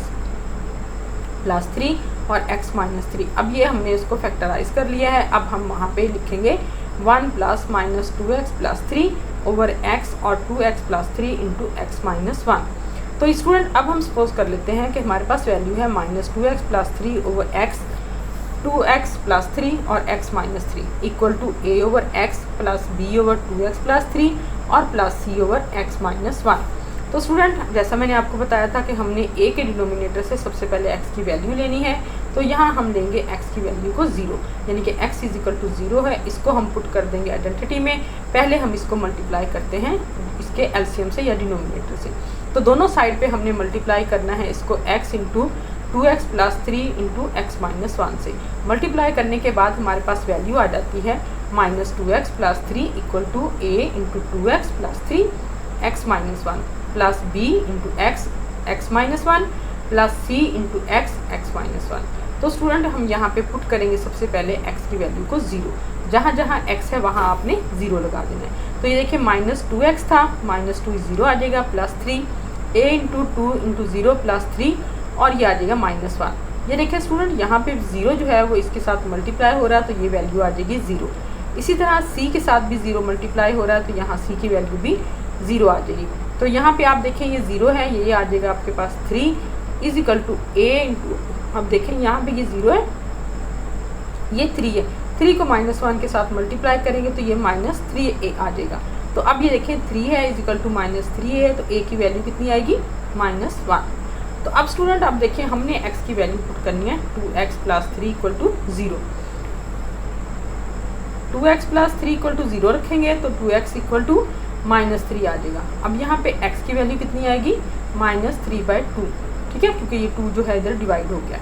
+ 3 और x - 3। अब ये हमने इसको फैक्टराइज कर लिया है। अब हम वहाँ पे लिखेंगे 1 + -2x + 3 / x और 2x + 3 × x - 1। तो स्टूडेंट अब हम सपोज कर लेते हैं कि हमारे पास वैल्यू है -2x + 3 / x, 2x + 3 और x - 3 = a/x + b/2x + 3 और +c/x - 1। तो स्टूडेंट जैसा मैंने आपको बताया था कि हमने a के डिनोमिनेटर से सबसे पहले x की वैल्यू लेनी है, तो यहाँ हम लेंगे x की वैल्यू को 0, यानी कि x इजिकल टू 0 है। इसको हम पुट कर देंगे आइडेंटिटी में। पहले हम इसको मल्टीप्लाई करते हैं इसके एलसीएम से या डिनोमिनेटर से। तो दोनों साइड पे हमने मल्टीप्लाई करना है इसको x into 2x plus 3 into x minus 1 से। मल्टीप्लाई करने के बाद हमारे पास वैल्यू आ जाती है minus 2x plus 3 equal to a into 2x plus 3 x minus 1 plus b into x minus 1 plus c into x minus 1। तो स्टूडेंट हम यहाँ पे पुट करेंगे सबसे पहले x की वैल्यू को 0। जहाँ जहाँ x है वहाँ आपने 0 लगा देना है। तो ये देखिए माइनस 2x था, माइनस 2 0 आ जाएगा, plus 3 a into 2 into 0 plus 3 और ये आ जाएगा माइनस 1। ये देखिए स्टूडेंट यहाँ पे 0 जो है वो इसके साथ मल्टीप्लाई हो रहा है, तो ये वैल्यू आ जाएगी 0। इसी तरह c के साथ भी 0 मल्टीप्लाई हो रहा है, तो यहाँ c की वैल्यू भी 0 आ जाएगी। तो यहाँ पे आप देखें ये 0 है, ये आ जाएगा आपके पास 3 is equal to a into, अब देखें यहाँ पे ये 0 है, ये 3 है, 3 को माइनस 1 के साथ मल्टीप्लाई करेंगे तो ये माइनस 3a आ जाएगा। तो अब ये देखें 3 है is equal to minus 3a है, तो a की वैल्यू कितनी आएगी माइनस 1। तो अब स्टूडेंट आप देखिए हमने x की वैल्यू पुट करनी है 2x plus 3 equal to 0। 2x plus 3 equal to 0 रखेंगे तो 2x इक्वल टू माइनस 3 आ जाएगा। अब यहाँ पे x की वैल्यू कितनी आएगी माइनस 3/2, ठीक है, क्योंकि ये 2 जो है इधर डिवाइड हो गया।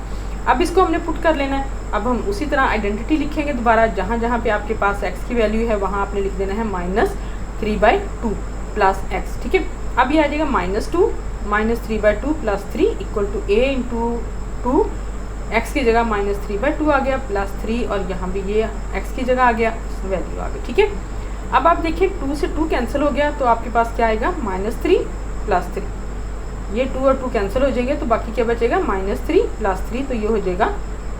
अब इसको हमने पुट कर लेना है। अब हम उसी तरह आइडेंटिटी लिखेंगे दोबारा, जहाँ जहाँ पे आपके पास x की वैल्यू है वहाँ आपने लिख देना है माइनस 3/2 प्लस x, ठीक है। अब ये आ जाएगा minus 2 minus 3/2 plus 3 equal to a into 2, x की जगह माइनस 3/2 आ गया प्लस 3 और यहाँ भी ये x की जगह आ गया, वैल्यू आ गई, ठीक है। अब आप देखिए 2 से 2 कैंसिल हो गया, तो आपके पास क्या आएगा माइनस 3 प्लस 3, ये 2 और 2 कैंसिल हो जाएंगे, तो बाकी क्या बचेगा माइनस 3 प्लस 3, तो ये हो जाएगा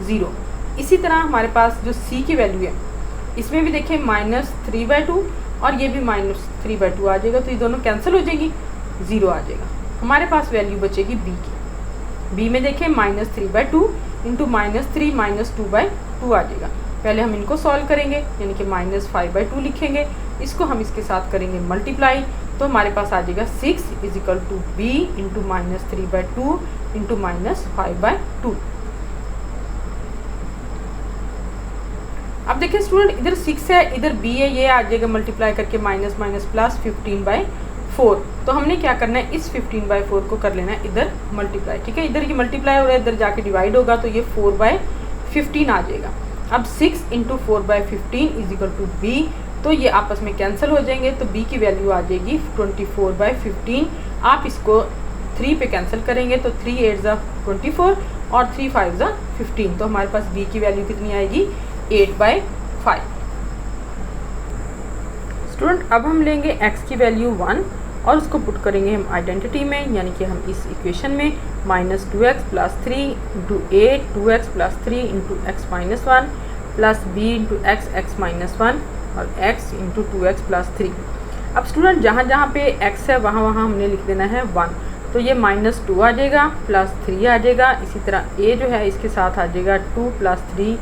0। इसी तरह हमारे पास जो c की वैल्यू है इसमें भी देखिए माइनस 3/2 और ये भी माइनस 3/2 आ जाएगा, तो ये दोनों कैंसिल हो जाएंगी, 0 आ जाएगा। हमारे पास वैल्यू बचेगी b की। b में देखें माइनस 3/2 इंटू माइनस 3 माइनस 2/2 आ जाएगा। पहले हम इनको सॉल्व करेंगे, यानी कि माइनस 5/2 लिखेंगे, इसको हम इसके साथ करेंगे मल्टीप्लाई, तो हमारे पास आ जाएगा 6 is equal to b into minus 3/2 into minus 5/2। अब देखिए स्टूडेंट इधर 6 है, इधर b है, ये आ जाएगा मल्टीप्लाई करके माइनस माइनस प्लस 15/4। तो हमने क्या करना है, इस 15/4 को कर लेना है इधर मल्टीप्लाई, ठीक है। इधर ये मल्टीप्लाई हो रहा है, इधर जाके डिवाइड होगा, तो ये 4/15 आ जाएगा। अब 6 into 4/15 is equal to b, तो ये आपस में कैंसिल हो जाएंगे, तो b की वैल्यू आ जाएगी 24/15। आप इसको 3 पे कैंसिल करेंगे तो 3 8 ज़ा 24 और 3 5 ज़ा 15, तो हमारे पास b की वैल्यू कितनी आएगी 8/5। स्टूडेंट अब हम लेंगे x की वैल्यू 1 और उसको पुट करेंगे हम आइडेंटिटी में, यानी कि हम इस इक्वेशन में minus 2x plus 3 into 8 2x plus 3 into x minus 1 plus b into x minus 1 और x इंटू 2x प्लस 3। अब स्टूडेंट जहाँ जहाँ पे x है वहाँ वहाँ हमने लिख देना है 1, तो ये माइनस 2 आ जाएगा प्लस 3 आ जाएगा। इसी तरह a जो है इसके साथ आ जाएगा 2 प्लस 3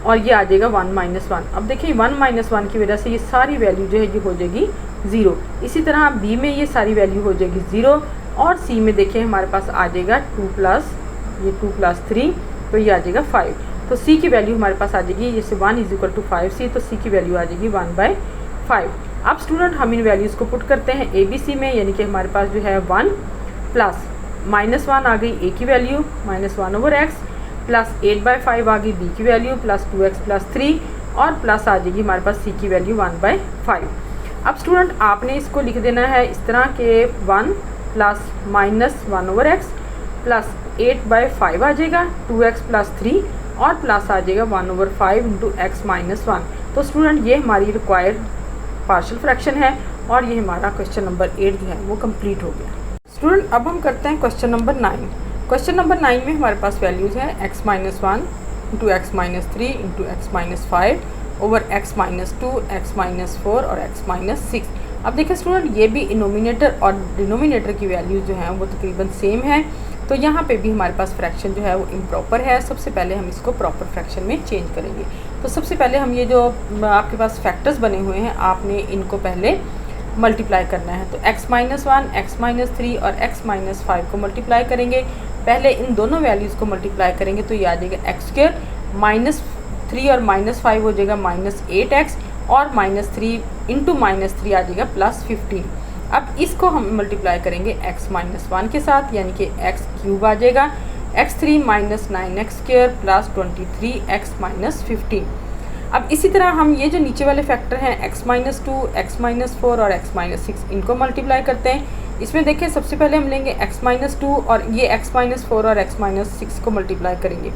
और ये आ जाएगा 1 माइनस 1। अब देखिए 1 माइनस 1 की वजह से ये सारी वैल्यू जो है ये हो जाएगी 0। इसी तरह b में ये सारी वैल्यू हो जाएगी 0 और c में देखिए हमारे पास आ जाएगा 2 प्लस 3, तो ये आ जाएगा 5। तो c की वैल्यू हमारे पास आ जाएगी, जैसे 1 इज इक्वल टू 5c, तो c की वैल्यू आ जाएगी 1/5। अब स्टूडेंट हम इन वैल्यूज़ को पुट करते हैं a b c में, यानी कि हमारे पास जो है 1 प्लस माइनस 1 आ गई a की वैल्यू माइनस 1/x प्लस 8/5 आ गई b की वैल्यू प्लस 2x प्लस 3 और प्लस आ जाएगी हमारे पास c की वैल्यू 1/5। अब स्टूडेंट आपने इसको लिख देना है इस तरह के 1 प्लस माइनस 1/x प्लस 8/5 आ जाएगा 2x प्लस 3 और प्लस आ जाएगा 1/5 इंटू x माइनस 1। तो स्टूडेंट ये हमारी रिक्वायर्ड पार्शियल फ्रैक्शन है और ये हमारा क्वेश्चन नंबर 8 जो है वो कंप्लीट हो गया। स्टूडेंट अब हम करते हैं क्वेश्चन नंबर 9। क्वेश्चन नंबर 9 में हमारे पास वैल्यूज़ हैं x minus 1 into x minus 3 into x minus 5 over x minus 2 x minus 4 और x माइनस 6। अब देखिए स्टूडेंट ये भी इनोमिनेटर और डिनोमिनेटर की वैल्यूज़ जो हैं वो तकरीबन सेम है, तो यहाँ पे भी हमारे पास फ्रैक्शन जो है वो इम्प्रॉपर है। सबसे पहले हम इसको प्रॉपर फ्रैक्शन में चेंज करेंगे। तो सबसे पहले हम ये जो आपके पास फैक्टर्स बने हुए हैं आपने इनको पहले मल्टीप्लाई करना है। तो x-1, x-3 और x-5 को मल्टीप्लाई करेंगे। पहले इन दोनों वैल्यूज़ को मल्टीप्लाई करेंगे तो ये आ जाएगा x² -3 और -5 हो जाएगा -8x और -3 इंटू -3 आ जाएगा +15। अब इसको हम मल्टीप्लाई करेंगे x-1 के साथ, यानी कि x³ आ जाएगा x3 -9x² +23x -15। अब इसी तरह हम ये जो नीचे वाले फैक्टर हैं x-2, x-4 और x-6 इनको मल्टीप्लाई करते हैं। इसमें देखें सबसे पहले हम लेंगे x-2 और ये x-4 और x-6 को मल्टीप्लाई करेंगे।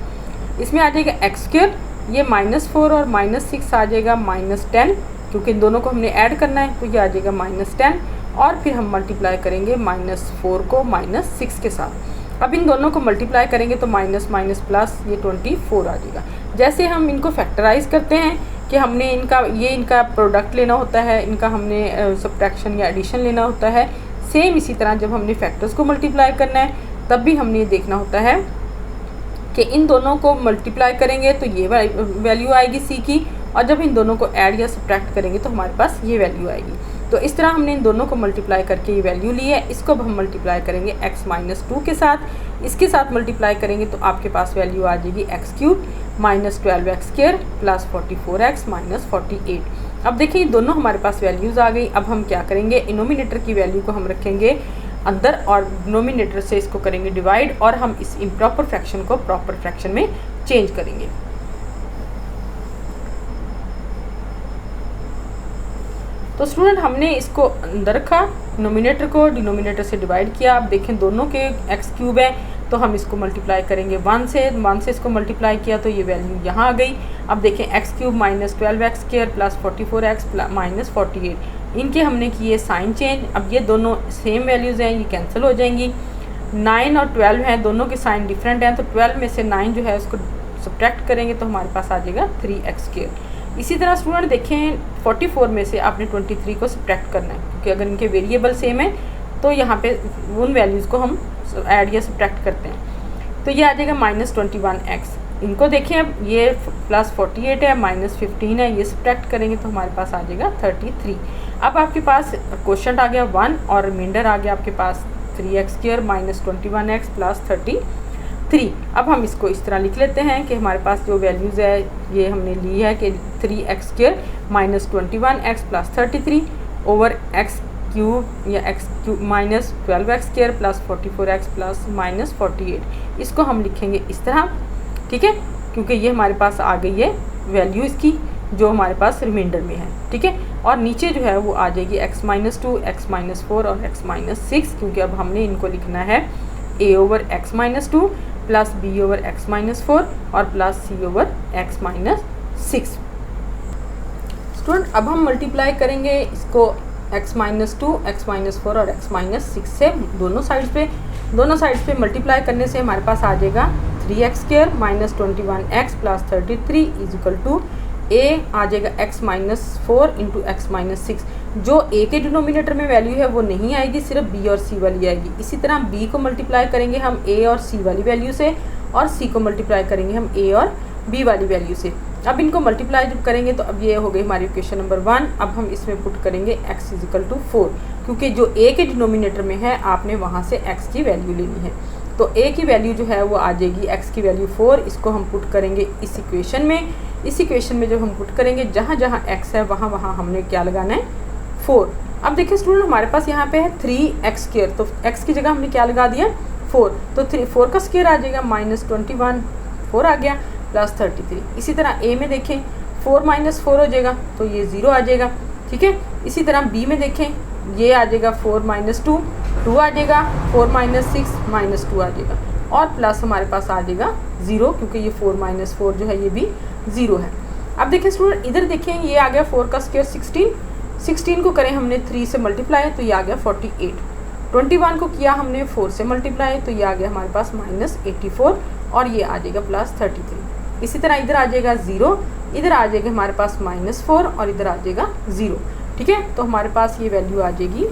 इसमें आ जाएगा x², ये -4 और -6 आ जाएगा -10, क्योंकि इन दोनों को हमने ऐड करना है तो ये आ जाएगा -10 और फिर हम मल्टीप्लाई करेंगे -4 को -6 के साथ। अब इन दोनों को मल्टीप्लाई करेंगे तो माइनस माइनस प्लस ये 24 आ जाएगा। जैसे हम इनको फैक्टराइज करते हैं कि हमने इनका प्रोडक्ट लेना होता है, इनका हमने सब्ट्रैक्शन या एडिशन लेना होता है, सेम इसी तरह जब हमने फैक्टर्स को मल्टीप्लाई करना है तब भी हमने ये देखना होता है कि इन दोनों को मल्टीप्लाई करेंगे तो ये वैल्यू आएगी सी की, और जब इन दोनों को ऐड या सब्ट्रैक्ट करेंगे तो हमारे पास ये वैल्यू आएगी। तो इस तरह हमने इन दोनों को मल्टीप्लाई करके ये वैल्यू ली है। इसको अब हम मल्टीप्लाई करेंगे x-2 के साथ, इसके साथ मल्टीप्लाई करेंगे तो आपके पास वैल्यू आ जाएगी x³ -12x² +44x -48। अब देखिए दोनों हमारे पास वैल्यूज़ आ गई। अब हम क्या करेंगे, इनोमिनेटर की वैल्यू को हम रखेंगे अंदर और डिनोमिनेटर से इसको करेंगे डिवाइड, और हम इस इम्प्रॉपर फ्रैक्शन को प्रॉपर फ्रैक्शन में चेंज करेंगे। तो स्टूडेंट हमने इसको अंदर रखा, नोमिनेटर को डिनोमिनेटर से डिवाइड किया। अब देखें दोनों के x³ है तो हम इसको मल्टीप्लाई करेंगे 1 से इसको मल्टीप्लाई किया तो ये वैल्यू यहाँ आ गई। अब देखें x³ -12x² +44x -48, इनके हमने किए साइन चेंज। अब ये दोनों सेम वैल्यूज़ हैं, ये कैंसिल हो जाएंगी। 9 और 12 हैं, दोनों के साइन डिफरेंट हैं, तो 12 में से 9 जो है उसको सब्ट्रैक्ट करेंगे तो हमारे पास आ जाएगा 3x²। इसी तरह स्टूडेंट देखें 44 में से आपने 23 को सब्ट्रैक्ट करना है, क्योंकि अगर इनके वेरिएबल सेम है तो यहाँ पे उन वैल्यूज़ को हम ऐड या सब्ट्रैक्ट करते हैं। तो ये आ जाएगा -21x। इनको देखें अब ये +48 है -15 है, ये सब्ट्रैक्ट करेंगे तो हमारे पास आ जाएगा 33। अब आपके पास क्वोशंट आ गया 1 और रिमाइंडर आ गया आपके पास 3x² -21x +33। अब हम इसको इस तरह लिख लेते हैं कि हमारे पास जो वैल्यूज़ है ये हमने ली है कि 3x² -21x +33 ओवर x³ या x³ -12x² +44x -48। इसको हम लिखेंगे इस तरह, ठीक है, क्योंकि ये हमारे पास आ गई है वैल्यू इसकी जो हमारे पास रिमाइंडर में है, ठीक है। और नीचे जो है वो आ जाएगी x-2, x-4 और x-6, क्योंकि अब हमने इनको लिखना है a over x-2 plus b over x-4 और plus c over x-6। Student अब हम मल्टीप्लाई करेंगे इसको x-2, x-4 और x-6 से दोनों साइड्स पे मल्टीप्लाई करने से हमारे पास आ जाएगा 3x² -21x +33 = a आ जाएगा x-4 इंटू x-6। जो a के डिनोमिनेटर में वैल्यू है वो नहीं आएगी, सिर्फ b और c वाली आएगी। इसी तरह b को मल्टीप्लाई करेंगे हम a और c वाली वैल्यू से, और c को मल्टीप्लाई करेंगे हम a और b वाली वैल्यू से। अब इनको मल्टीप्लाई जब करेंगे तो अब ये हो गई हमारी इक्वेशन नंबर 1। अब हम इसमें पुट करेंगे x = 4, क्योंकि जो a के डिनोमिनेटर में है आपने वहाँ से x की वैल्यू लेनी है। तो a की वैल्यू जो है वो आ जाएगी x की वैल्यू 4। इसको हम पुट करेंगे इस इक्वेशन में। इस इक्वेशन में जब हम पुट करेंगे जहाँ जहाँ x है वहाँ वहाँ हमने क्या लगाना है 4। अब देखिए स्टूडेंट हमारे पास यहाँ पे है 3x², तो x की जगह हमने क्या लगा दिया 4, तो 4 का स्क्वायर आ जाएगा -21, 4 आ गया +33। इसी तरह a में देखें 4 - 4 हो जाएगा तो ये 0 आ जाएगा, ठीक है। इसी तरह b में देखें ये आ जाएगा 4 - 2, 2 आ जाएगा, 4 - 6 -2 आ जाएगा, और प्लस हमारे पास आ जाएगा 0, क्योंकि ये 4 - 4 जो है ये भी 0 है। अब देखें स्टूडेंट इधर देखें ये आ गया 4 का स्क्वायर 16 को करें हमने 3 से मल्टीप्लाई तो ये आ गया 48। 21 को किया हमने 4 से मल्टीप्लाई तो ये आ गया हमारे पास -84, और ये आ जाएगा +33। इसी तरह इधर आ जाएगा 0, इधर आ जाएगा हमारे पास -4 और इधर आ जाएगा 0, ठीक है। तो हमारे पास ये वैल्यू आ जाएगी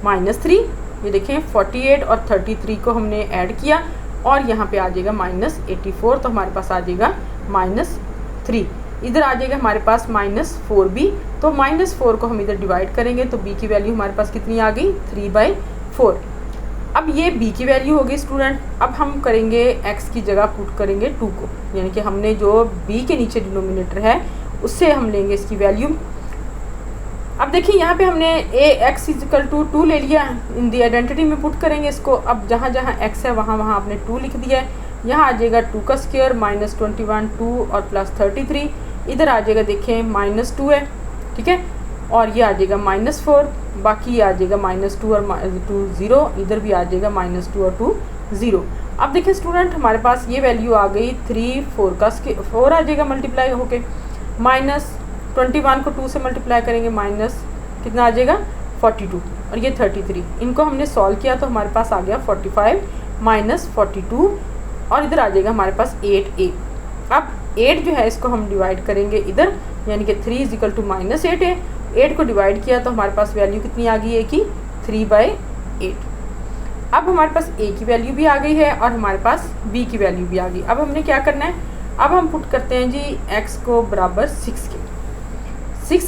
-3। ये देखें 48 और 33 को हमने ऐड किया और यहाँ पे आ जाएगा -84, तो हमारे पास आ जाएगा -3। इधर आ जाएगा हमारे पास -4b तो -4 को हम इधर डिवाइड करेंगे तो b की वैल्यू हमारे पास कितनी आ गई 3/4। अब ये b की वैल्यू होगी स्टूडेंट। अब हम करेंगे x की जगह पुट करेंगे 2 को, यानी कि हमने जो b के नीचे डिनोमिनेटर है उससे हम लेंगे इसकी वैल्यू। अब देखिए यहाँ पे हमने ax = 2 ले लिया, इन दी आइडेंटिटी में पुट करेंगे इसको। अब जहाँ जहाँ x है वहाँ वहाँ आपने 2 लिख दिया है। यहाँ आ जाएगा 2 का स्क्वायर -21 2 और +33, इधर आ जाएगा देखिए -2 है, ठीक है, और ये आ जाएगा -4, बाकी ये आ जाएगा -2 और 2 0, इधर भी आ जाएगा -2 और 2 0। अब देखिए स्टूडेंट हमारे पास ये वैल्यू आ गई 3 4 का 4 आ जाएगा मल्टीप्लाई होके, -21 को 2 से मल्टीप्लाई करेंगे माइनस कितना आ जाएगा 42 और ये 33। इनको हमने सॉल्व किया तो हमारे पास आ गया 45 - 42 और इधर आ जाएगा हमारे पास 8a। अब 8 जो है इसको हम डिवाइड करेंगे इधर, यानी कि 3 = -8 है। 8 को डिवाइड किया तो हमारे पास वैल्यू कितनी आ गई है कि 3/8। अब हमारे पास a की वैल्यू भी आ गई है और हमारे पास b की वैल्यू भी आ गई। अब हमने क्या करना है, अब हम पुट करते हैं जी x को बराबर 6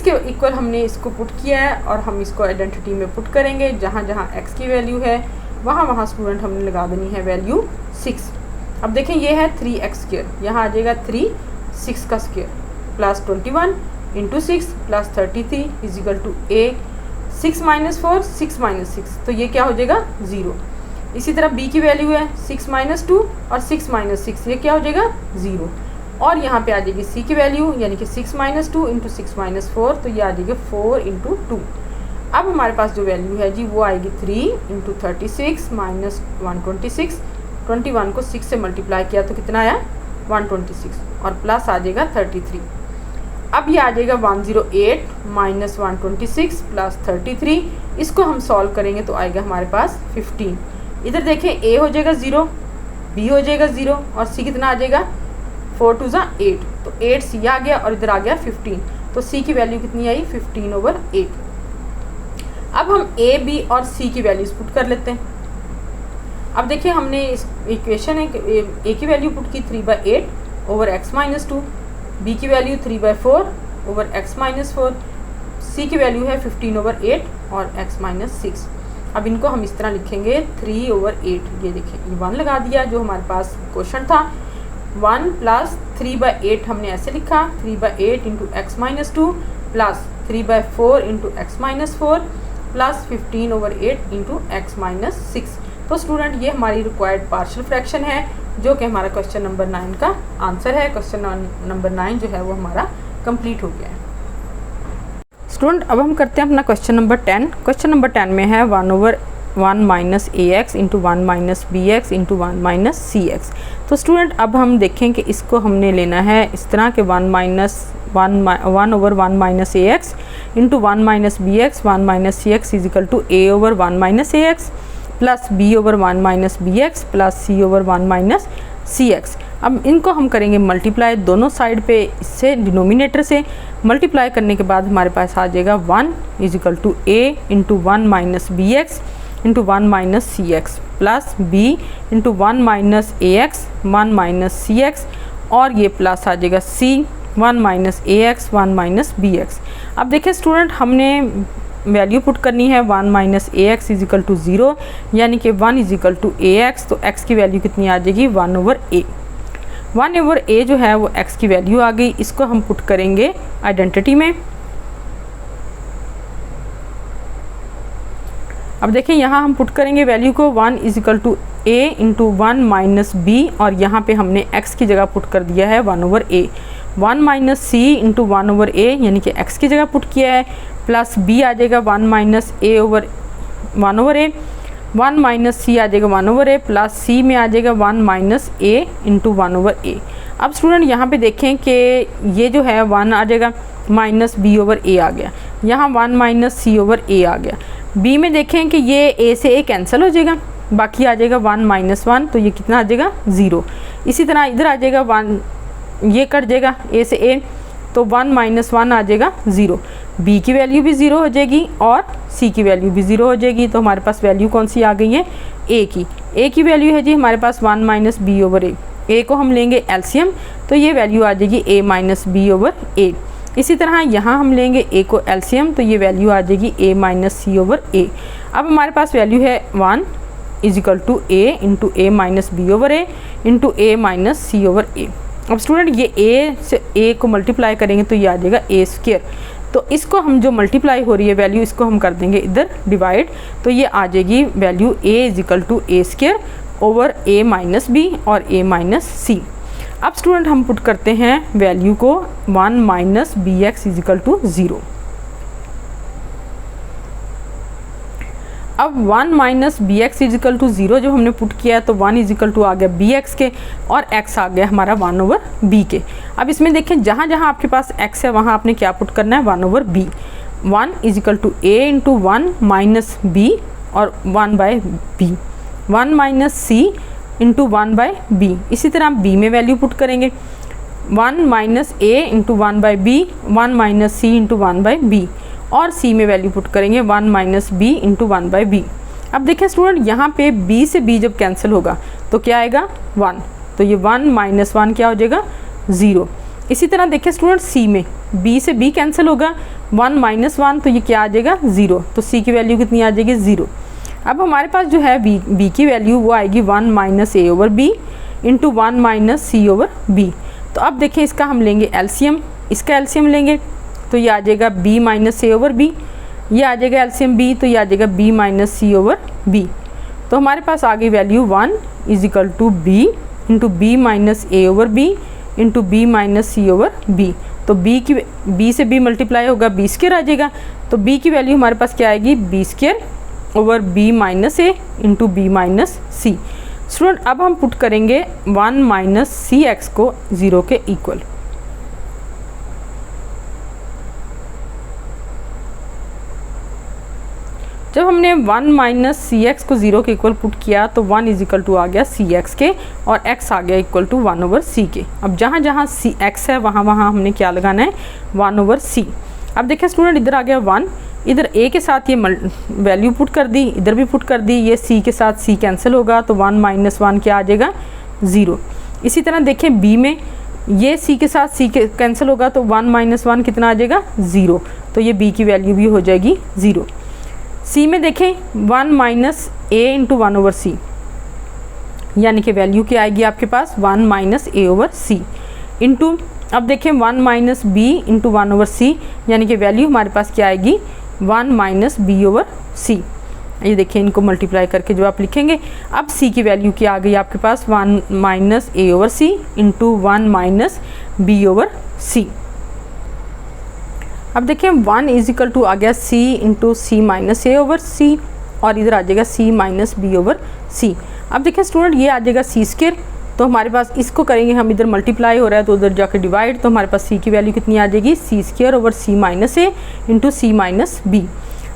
के इक्वल हमने इसको पुट किया है और हम इसको आइडेंटिटी में पुट करेंगे। जहाँ जहाँ x की वैल्यू है वहाँ वहाँ स्टूडेंट हमने लगा देनी है वैल्यू 6। अब देखें ये है 3x², यहाँ आ जाएगा 3 6 का स्क्वायर +21 × 6 +33 = a। 6 - 4 6 - 6, तो ये क्या हो जाएगा 0। इसी तरह b की वैल्यू है 6 - 2 और 6 - 6, ये क्या हो जाएगा 0। और यहाँ पे आ जाएगी c की वैल्यू, यानी कि 6 - 2 × 6 - 4, तो ये आ जाएगी 4 × 2। अब हमारे पास जो वैल्यू है जी वो आएगी 3 × 36 - 126। 21 को 6 से मल्टीप्लाई किया तो कितना आया 126 और प्लस आ जाएगा 33। अब ये आ जाएगा 108 - 126 + 33। इसको हम सॉल्व करेंगे तो आएगा हमारे पास 15। इधर देखें a हो जाएगा 0, b हो जाएगा 0 और c कितना आ जाएगा 4 2 = 8, तो 8c आ गया और इधर आ गया 15, तो c की वैल्यू कितनी आई 15/8। अब हम a b और c की वैल्यूज पुट कर लेते हैं। अब देखिए हमने इस इक्वेशन है a की वैल्यू पुट की 3/8/x - 2, b की वैल्यू 3/4/x - 4, c की वैल्यू है 15/8 और x - 6। अब इनको हम इस तरह लिखेंगे 3/8, ये देखिए ये 1 लगा दिया जो हमारे पास क्वेश्चन था। 1 + 3/8 हमने ऐसे लिखा 3/8 × x - 2 + 3/4 × x - 4 + 15/8 × x - 6। तो स्टूडेंट ये हमारी रिक्वायर्ड पार्शियल फ्रैक्शन है जो कि हमारा क्वेश्चन नंबर 9 का आंसर है। क्वेश्चन नंबर 9 जो है वो हमारा कंप्लीट हो गया है। स्टूडेंट अब हम करते हैं अपना क्वेश्चन नंबर 10। क्वेश्चन नंबर 10 में है 1/1 - ax × 1 - bx × 1 - cx। तो स्टूडेंट अब हम देखें कि इसको हमने लेना है इस तरह के 1/1 - ax × 1 - bx 1 - cx = a/1 - ax + b/1 - bx + c/1 - cx। अब इनको हम करेंगे मल्टीप्लाई दोनों साइड पे, इससे डिनोमिनेटर से मल्टीप्लाई करने के बाद हमारे पास आ जाएगा 1 = a × 1 - bx × 1 - cx + b × 1 - ax 1 - cx और ये प्लस आ जाएगा c 1 - ax 1 - bx। अब देखिए स्टूडेंट हमने वैल्यू पुट करनी है 1 - ax = 0, यानी कि 1 = ax, तो x की वैल्यू कितनी आ जाएगी 1/a। 1/a जो है वो x की वैल्यू आ गई। इसको हम पुट करेंगे आइडेंटिटी में। अब देखिए यहाँ हम पुट करेंगे वैल्यू को 1 = a × 1 - b और यहाँ पे हमने x की जगह पुट कर दिया है 1/a। 1 - c × 1/a यानी कि x की जगह पुट किया है, प्लस b आ जाएगा 1 - a/1/a, 1 - c आ जाएगा 1/a प्लस c में आ जाएगा 1 - a × 1/a। अब स्टूडेंट यहाँ पे देखें कि ये जो है 1 आ जाएगा -b/a आ गया, यहाँ 1 - c/a आ गया। b में देखें कि ये a से a कैंसिल हो जाएगा, बाकी आ जाएगा 1 - 1, तो ये कितना आ जाएगा 0। इसी तरह इधर आ जाएगा 1, ये कट जाएगा a से a, तो 1 - 1 आ जाएगा 0। b की वैल्यू भी 0 हो जाएगी और c की वैल्यू भी 0 हो जाएगी। तो हमारे पास वैल्यू कौन सी आ गई है a की। a की वैल्यू है जी हमारे पास 1 - b/a। a को हम लेंगे एलसीएम, तो ये वैल्यू आ जाएगी a - b/a। इसी तरह यहाँ हम लेंगे a को एलसीएम, तो ये वैल्यू आ जाएगी a minus c over a। अब हमारे पास वैल्यू है 1 is equal to a into a minus b over a into a minus c over a। अब स्टूडेंट ये a से a को मल्टीप्लाई करेंगे तो ये आ जाएगा a स्क्वायर, तो इसको हम जो मल्टीप्लाई हो रही है वैल्यू, इसको हम कर देंगे इधर डिवाइड, तो ये आ जाएगी value a is equal to a square over a minus b और a माइनस c। अब स्टूडेंट हम पुट करते हैं वैल्यू को 1 minus b x is equal to 0। अब 1 minus b x is equal to 0 जो हमने पुट किया है, तो 1 इज इक्वल टू आ गया बी एक्स के और x आ गया हमारा 1 ओवर b के। अब इसमें देखें जहाँ जहाँ आपके पास x है वहाँ आपने क्या पुट करना है 1 over b। 1 is equal to a into 1 minus b और 1 by b, 1 minus c into 1 by b। इसी तरह हम b में वैल्यू पुट करेंगे 1 minus a into 1 by b, 1 minus c into 1 by b और c में वैल्यू पुट करेंगे 1 minus b into 1 by b. अब देखें स्टूडेंट यहाँ पे b से b जब कैंसिल होगा तो क्या आएगा 1, तो ये 1 माइनस 1 क्या हो जाएगा 0। इसी तरह देखें स्टूडेंट c में b से b कैंसिल होगा 1 माइनस 1, तो ये क्या आ जाएगा 0, तो c की वैल्यू कितनी आ जाएगी 0। अब हमारे पास जो है b की वैल्यू वो आएगी 1 minus a over b into 1 minus c over b। तो अब देखें इसका हम लेंगे एलसीएम, इसका एलसीएम लेंगे तो ये आ जाएगा b minus a over b, ये आ जाएगा एलसीएम b, तो ये आ जाएगा b minus c over b। तो हमारे पास आ गई value 1 is equal to b into b minus a over b into b minus c over b। तो b से b मल्टीप्लाई होगा b स्क्वायर आ जाएगा, तो b की वैल्यू हमारे पास क्या आएगी b square over b minus a into b minus c। Student अब हम पुट करेंगे 1 माइनस सी एक्स को 0 के इक्वल। जब हमने 1 माइनस सी एक्स को 0 के इक्वल पुट किया तो 1 इज इक्वल टू आ गया सी एक्स के और x आ गया इक्वल टू 1 ओवर सी के। अब जहाँ जहाँ सी एक्स है वहाँ वहाँ हमने क्या लगाना है 1 ओवर सी। अब देखिए स्टूडेंट इधर आ गया 1, इधर a के साथ ये वैल्यू पुट कर दी, इधर भी पुट कर दी, ये c के साथ c कैंसिल होगा तो 1 माइनस 1 क्या आ जाएगा 0। इसी तरह देखें b में ये c के साथ c कैंसिल होगा तो 1 माइनस 1 कितना आ जाएगा 0, तो ये b की वैल्यू भी हो जाएगी 0। c में देखें 1 minus a into 1 over c, यानी कि वैल्यू क्या आएगी आपके पास 1 minus a over c into, अब देखें 1 minus b into 1 over c, यानी कि वैल्यू हमारे पास क्या आएगी 1 माइनस b ओवर c। ये देखिए इनको मल्टीप्लाई करके जो आप लिखेंगे, अब c की वैल्यू क्या आ गई आपके पास 1 minus a over c into 1 minus b over c। अब देखें 1 इज इक्वल टू आ गया c into c minus a over c और इधर आ जाएगा c minus b over c। अब देखें स्टूडेंट ये आ जाएगा c स्क्वायर, तो हमारे पास इसको करेंगे हम, इधर मल्टीप्लाई हो रहा है तो उधर जाकर डिवाइड, तो हमारे पास c की वैल्यू कितनी आ जाएगी c square over c minus a into c minus b।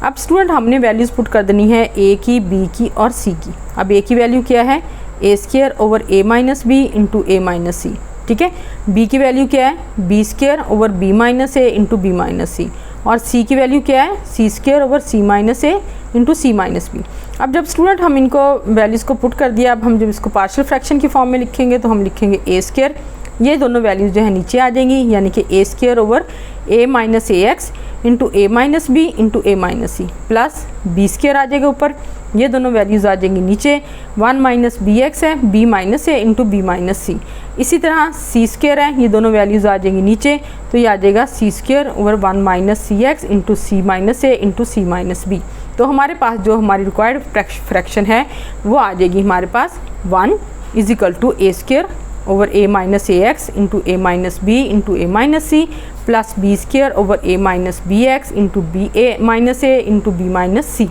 अब स्टूडेंट हमने वैल्यूज़ पुट कर देनी है a की, b की और c की। अब a की वैल्यू क्या है a square over a minus b into a minus c, ठीक है। b की वैल्यू क्या है b square over b minus a into b minus c और c की वैल्यू क्या है c square over c minus a into c minus b। अब जब स्टूडेंट हम इनको वैल्यूज़ को पुट कर दिया, अब हम जब इसको पार्शियल फ्रैक्शन की फॉर्म में लिखेंगे तो हम लिखेंगे a स्क्वायर, ये दोनों वैल्यूज़ जो है नीचे आ जाएंगी, यानी कि a square over a minus a x into a minus b into a minus C plus b square आ जाएगा ऊपर, ये दोनों वैल्यूज़ आ जाएंगी नीचे, 1 माइनस बी एक्स है b minus a into b minus सी। इसी तरह c स्क्वायर है, ये दोनों वैल्यूज़ आ जाएंगी नीचे, तो ये आ जाएगा c square over 1 minus c x into c minus a into c minus b. तो हमारे पास जो हमारी रिक्वायर्ड फ्रैक्शन है वो आ जाएगी हमारे पास 1 is equal to a square over a minus a x into a minus b into a minus C plus b square over a minus b x into b a minus a into b minus c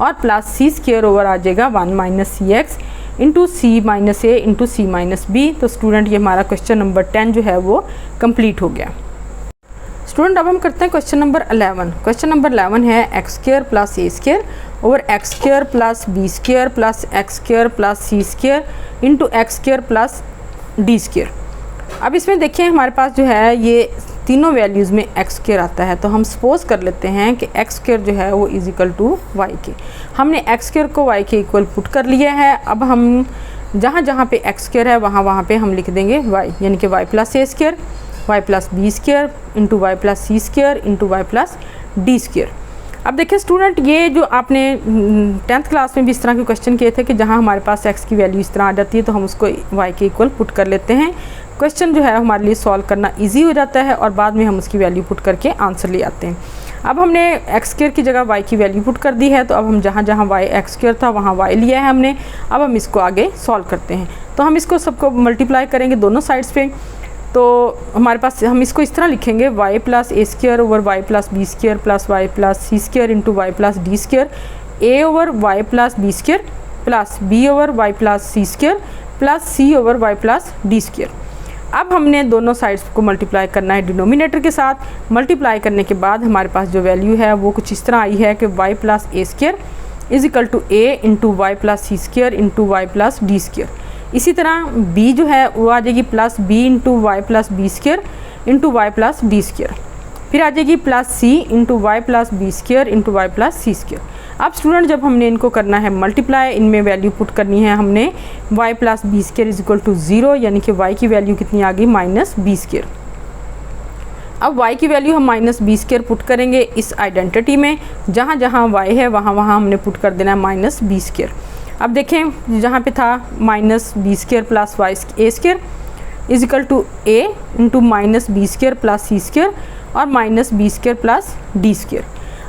और plus c square over आ जाएगा 1 minus c x into c minus a into c minus b. तो student ये हमारा question number 10 जो है वो complete हो गया। स्टूडेंट अब हम करते हैं क्वेश्चन नंबर 11। क्वेश्चन नंबर 11 है x square plus a square over x square plus B square plus x square plus C square into x square plus d square. अब इसमें देखिए हमारे पास जो है ये तीनों वैल्यूज़ में एक्स स्क्वायर आता है, तो हम सपोज कर लेते हैं कि एक्स स्क्वायर जो है वो इज इक्वल टू वाई के। हमने एक्स स्क्वायर को वाई के इक्वल पुट कर लिया है। अब हम जहाँ जहाँ पे एक्स स्क्वायर है वहाँ वहाँ पे हम लिख देंगे वाई, यानी कि y plus a square y plus b square into y plus c square into y plus d square. अब देखिए स्टूडेंट, ये जो आपने 10th क्लास में भी इस तरह के क्वेश्चन किए थे कि जहाँ हमारे पास x की वैल्यू इस तरह आ जाती है तो हम उसको y के इक्वल पुट कर लेते हैं। क्वेश्चन जो है हमारे लिए सॉल्व करना इजी हो जाता है और बाद में हम उसकी वैल्यू पुट करके आंसर ले आते हैं। अब हमने एक्स स्क्वायर की जगह y की वैल्यू पुट कर दी है, तो अब हम जहाँ जहाँ y एक्स स्क्वायर था वहाँ y लिया है हमने। अब हम इसको आगे सॉल्व करते हैं, तो हम इसको सबको मल्टीप्लाई करेंगे दोनों साइड्स पे। तो हमारे पास हम इसको इस तरह लिखेंगे y plus a square over y plus B square plus y plus C square into y plus d square, a over y plus B square plus b over y plus C square plus c over y plus d square. अब हमने दोनों sides को multiply करना है denominator के साथ। Multiply करने के बाद हमारे पास जो वैल्यू है वो कुछ इस तरह आई है कि y plus a square is equal to a into y plus C square into y plus d square. इसी तरह b जो है वो आ जाएगी plus b into y plus B square into y plus d square. फिर आ जाएगी plus c into y plus B square into y plus सी स्क्वायर। अब स्टूडेंट जब हमने इनको करना है मल्टीप्लाई, इनमें वैल्यू पुट करनी है हमने y plus B square is equal to 0, यानी कि y की वैल्यू कितनी आ गई माइनस बी स्क्वायर। अब y की वैल्यू हम माइनस बी स्क्वायर पुट करेंगे इस आइडेंटिटी में, जहाँ जहाँ y है वहाँ वहाँ हमने पुट कर देना है माइनस बी स्क्वायर। अब देखें जहाँ पे था minus b square plus y a square is equal to a into minus b square plus C square और minus b square plus d square.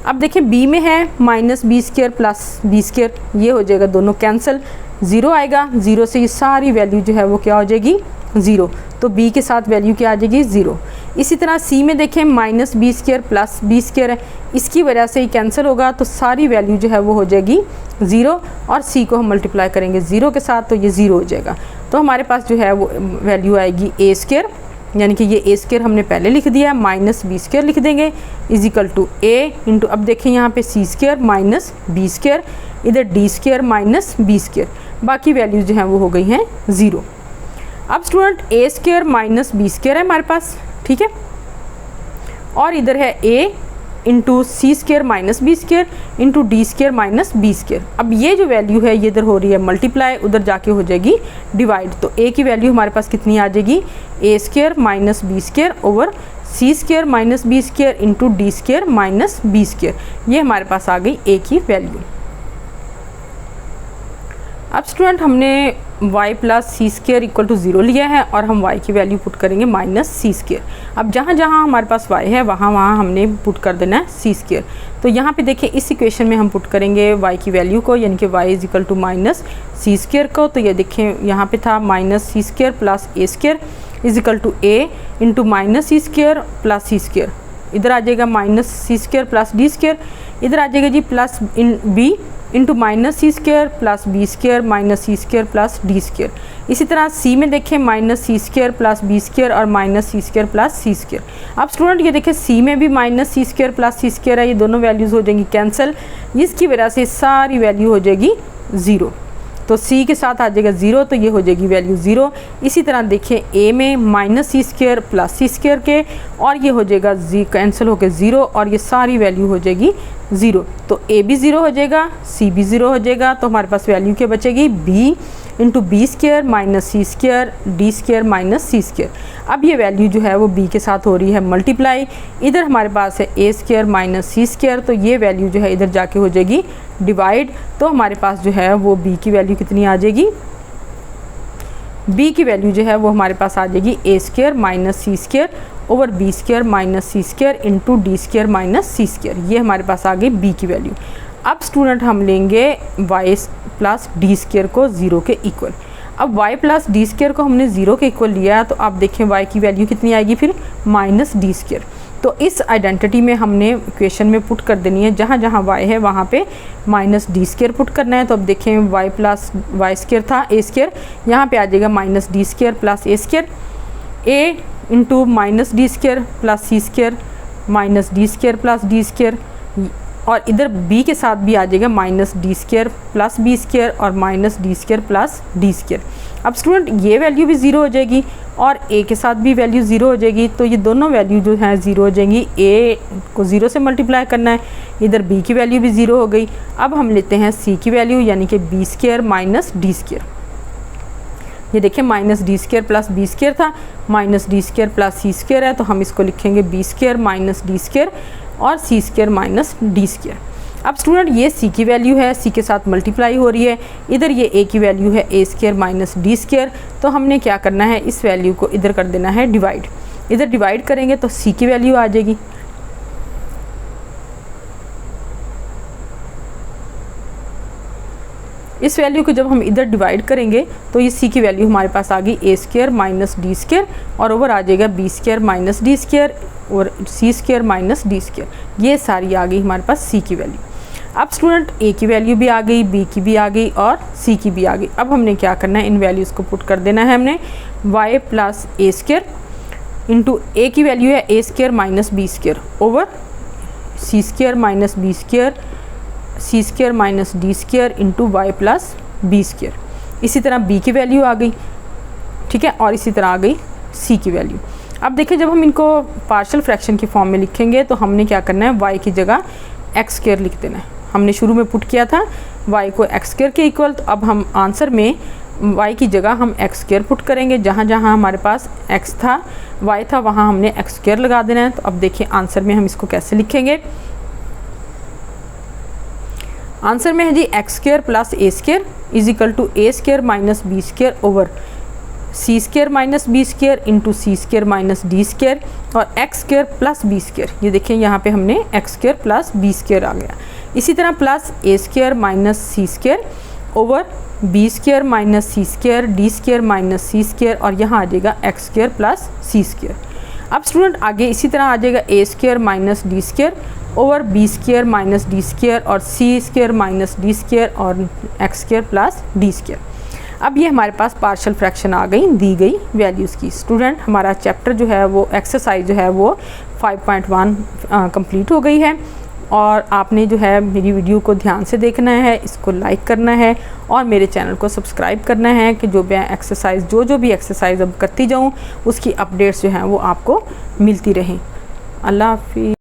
अब देखें b में है minus b square plus B square, ये हो जाएगा दोनों cancel, 0 आएगा, 0 से ये सारी वैल्यू जो है वो क्या हो जाएगी 0, तो b के साथ वैल्यू क्या आ जाएगी 0। इसी तरह c में देखें minus b square plus B square है, इसकी वजह से ही कैंसिल होगा, तो सारी वैल्यू जो है वो हो जाएगी 0 और c को हम मल्टीप्लाई करेंगे 0 के साथ तो ये 0 हो जाएगा। तो हमारे पास जो है वो वैल्यू आएगी ए स्क्वायर, यानी कि ये ए स्क्वायर हमने पहले लिख दिया, माइनस बी स्क्वायर लिख देंगे is equal to a into, अब देखें यहाँ पे c square minus b square, इधर d square minus b square, बाकी वैल्यूज जो हैं वो हो गई हैं 0। अब student a square minus b square है हमारे पास, ठीक है, और इधर है a into c square minus b square into d square minus b square. अब ये जो वैल्यू है ये इधर हो रही है मल्टीप्लाई, उधर जाके हो जाएगी डिवाइड, तो ए की वैल्यू हमारे पास कितनी आ जाएगी a square minus b square over c square minus b square into d square minus b square. ये हमारे पास आ गई ए की वैल्यू। अब स्टूडेंट हमने y plus C square equal to 0 लिया है और हम y की वैल्यू पुट करेंगे माइनस सी स्क्वायर। अब जहाँ जहाँ हमारे पास y है वहाँ वहाँ हमने पुट कर देना है सी स्क्वायर। तो यहाँ पे देखिए इस इक्वेशन में हम पुट करेंगे y की वैल्यू को, यानी कि y is equal to minus c square को। तो ये देखें यहाँ पे था minus c square plus a square is equal to a into minus c square plus C square, इधर आ जाएगा minus c square plus d square, इधर आ जाएगा जी plus in b into minus c square plus B square minus c square plus d square. इसी तरह c में देखें minus c square plus B square और माइनस सी स्क्वायर प्लस सी square. अब स्टूडेंट ये देखें सी में भी माइनस सी स्क्वायर प्लस सी स्क्वायर है, ये दोनों वैल्यूज़ हो जाएंगी कैंसिल, इसकी वजह से सारी वैल्यू हो जाएगी 0, तो c के साथ आ जाएगा 0, तो ये हो जाएगी वैल्यू 0। इसी तरह देखें a में माइनस सी स्क्वायर प्लस सी स्क्वायर के, और ये हो जाएगा कैंसिल होकर 0 और ये सारी वैल्यू हो जाएगी 0, तो a भी 0 हो जाएगा, c भी 0 हो जाएगा, तो हमारे पास वैल्यू क्या बचेगी b into b square minus c square d square minus c square. अब ये वैल्यू जो है वो b के साथ हो रही है मल्टीप्लाई, इधर हमारे पास है a square minus c square, तो ये वैल्यू जो है इधर जाके हो जाएगी डिवाइड, तो हमारे पास जो है वो b की वैल्यू कितनी आ जाएगी, b की वैल्यू जो है वो हमारे पास आ जाएगी a square minus c square over b square minus c square into d square minus c square. ये हमारे पास आ गई b की वैल्यू। अब स्टूडेंट हम लेंगे y प्लस डी स्क्वायर को 0 के इक्वल। अब y प्लस डी स्क्वायर को हमने 0 के इक्वल लिया है, तो आप देखें y की वैल्यू कितनी आएगी फिर माइनस डी स्क्वायर। तो इस आइडेंटिटी में हमने इक्वेशन में पुट कर देनी है, जहाँ जहाँ y है वहाँ पे माइनस डी स्क्वायर पुट करना है। तो अब देखें y प्लस वाई स्क्वायर था ए स्क्वायर, यहाँ पे आ जाएगा minus D square plus a square, a into minus D square plus C square minus D square plus d square, और इधर b के साथ भी आ जाएगा minus D square plus B square और minus D square plus d square. अब student ये वैल्यू भी 0 हो जाएगी और a के साथ भी वैल्यू 0 हो जाएगी, तो ये दोनों वैल्यू जो हैं 0 हो जाएंगी। a को 0 से मल्टीप्लाई करना है, इधर b की वैल्यू भी 0 हो गई। अब हम लेते हैं c की वैल्यू, यानी कि B square minus D square. ये देखिए minus D square plus B square था, माइनस डी स्क्वायर प्लस सी स्क्वायर है, तो हम इसको लिखेंगे B square minus D square और सी स्क्वायर माइनस डी स्क्वायर। अब स्टूडेंट ये सी की वैल्यू है, सी के साथ मल्टीप्लाई हो रही है, इधर ये ए की वैल्यू है a square minus D square, तो हमने क्या करना है, इस वैल्यू को इधर कर देना है डिवाइड। इधर डिवाइड करेंगे तो सी की वैल्यू आ जाएगी, इस वैल्यू को जब हम इधर डिवाइड करेंगे तो ये सी की वैल्यू हमारे पास आ गई a square minus D square और ओवर आ जाएगा b square minus D square और सी स्क्वायर माइनस डी स्क्वायर, ये सारी आ गई हमारे पास सी की वैल्यू। अब स्टूडेंट ए की वैल्यू भी आ गई, बी की भी आ गई और सी की भी आ गई। अब हमने क्या करना है, इन वैल्यूज़ को पुट कर देना है हमने, y plus a square into a की वैल्यू है a square minus b square over c square minus b square c square minus D square into y plus B square. इसी तरह बी की वैल्यू आ गई, ठीक है, और इसी तरह आ गई सी की वैल्यू। अब देखिए जब हम इनको पार्शियल फ्रैक्शन की फॉर्म में लिखेंगे तो हमने क्या करना है, वाई की जगह एक्स स्क्वायर लिख देना है। हमने शुरू में पुट किया था वाई को एक्स स्क्वायर के इक्वल, तो अब हम आंसर में वाई की जगह हम एक्स स्क्वायर पुट करेंगे। जहाँ जहाँ हमारे पास एक्स था वाई था वहाँ हमने एक्स स्क्वायर लगा देना है। तो अब देखिए आंसर में हम इसको कैसे लिखेंगे, आंसर में है जी x square plus a square is equal to a square minus b square over c square minus b square into c square minus D square और x square plus B square. ये देखिए यहाँ पे हमने x square plus B square आ गया। इसी तरह plus a square minus c square over b square minus c square d square minus c square और यहाँ आ जाएगा एक्स स्क्वायर प्लस सी स्क्वायर। अब स्टूडेंट आगे इसी तरह आ जाएगा a square minus D square over b square minus D square और सी स्क्वायर माइनस डी स्क्वायर और x square plus d square. अब ये हमारे पास पार्शियल फ्रैक्शन आ गई दी गई वैल्यूज़ की। स्टूडेंट हमारा चैप्टर जो है वो एक्सरसाइज जो है वो 5.1 कंप्लीट हो गई है और आपने जो है मेरी वीडियो को ध्यान से देखना है, इसको लाइक करना है और मेरे चैनल को सब्सक्राइब करना है कि जो मैं एक्सरसाइज जो भी एक्सरसाइज अब करती जाऊँ उसकी अपडेट्स जो हैं वो आपको मिलती रहें। अल्लाह हाफिज़।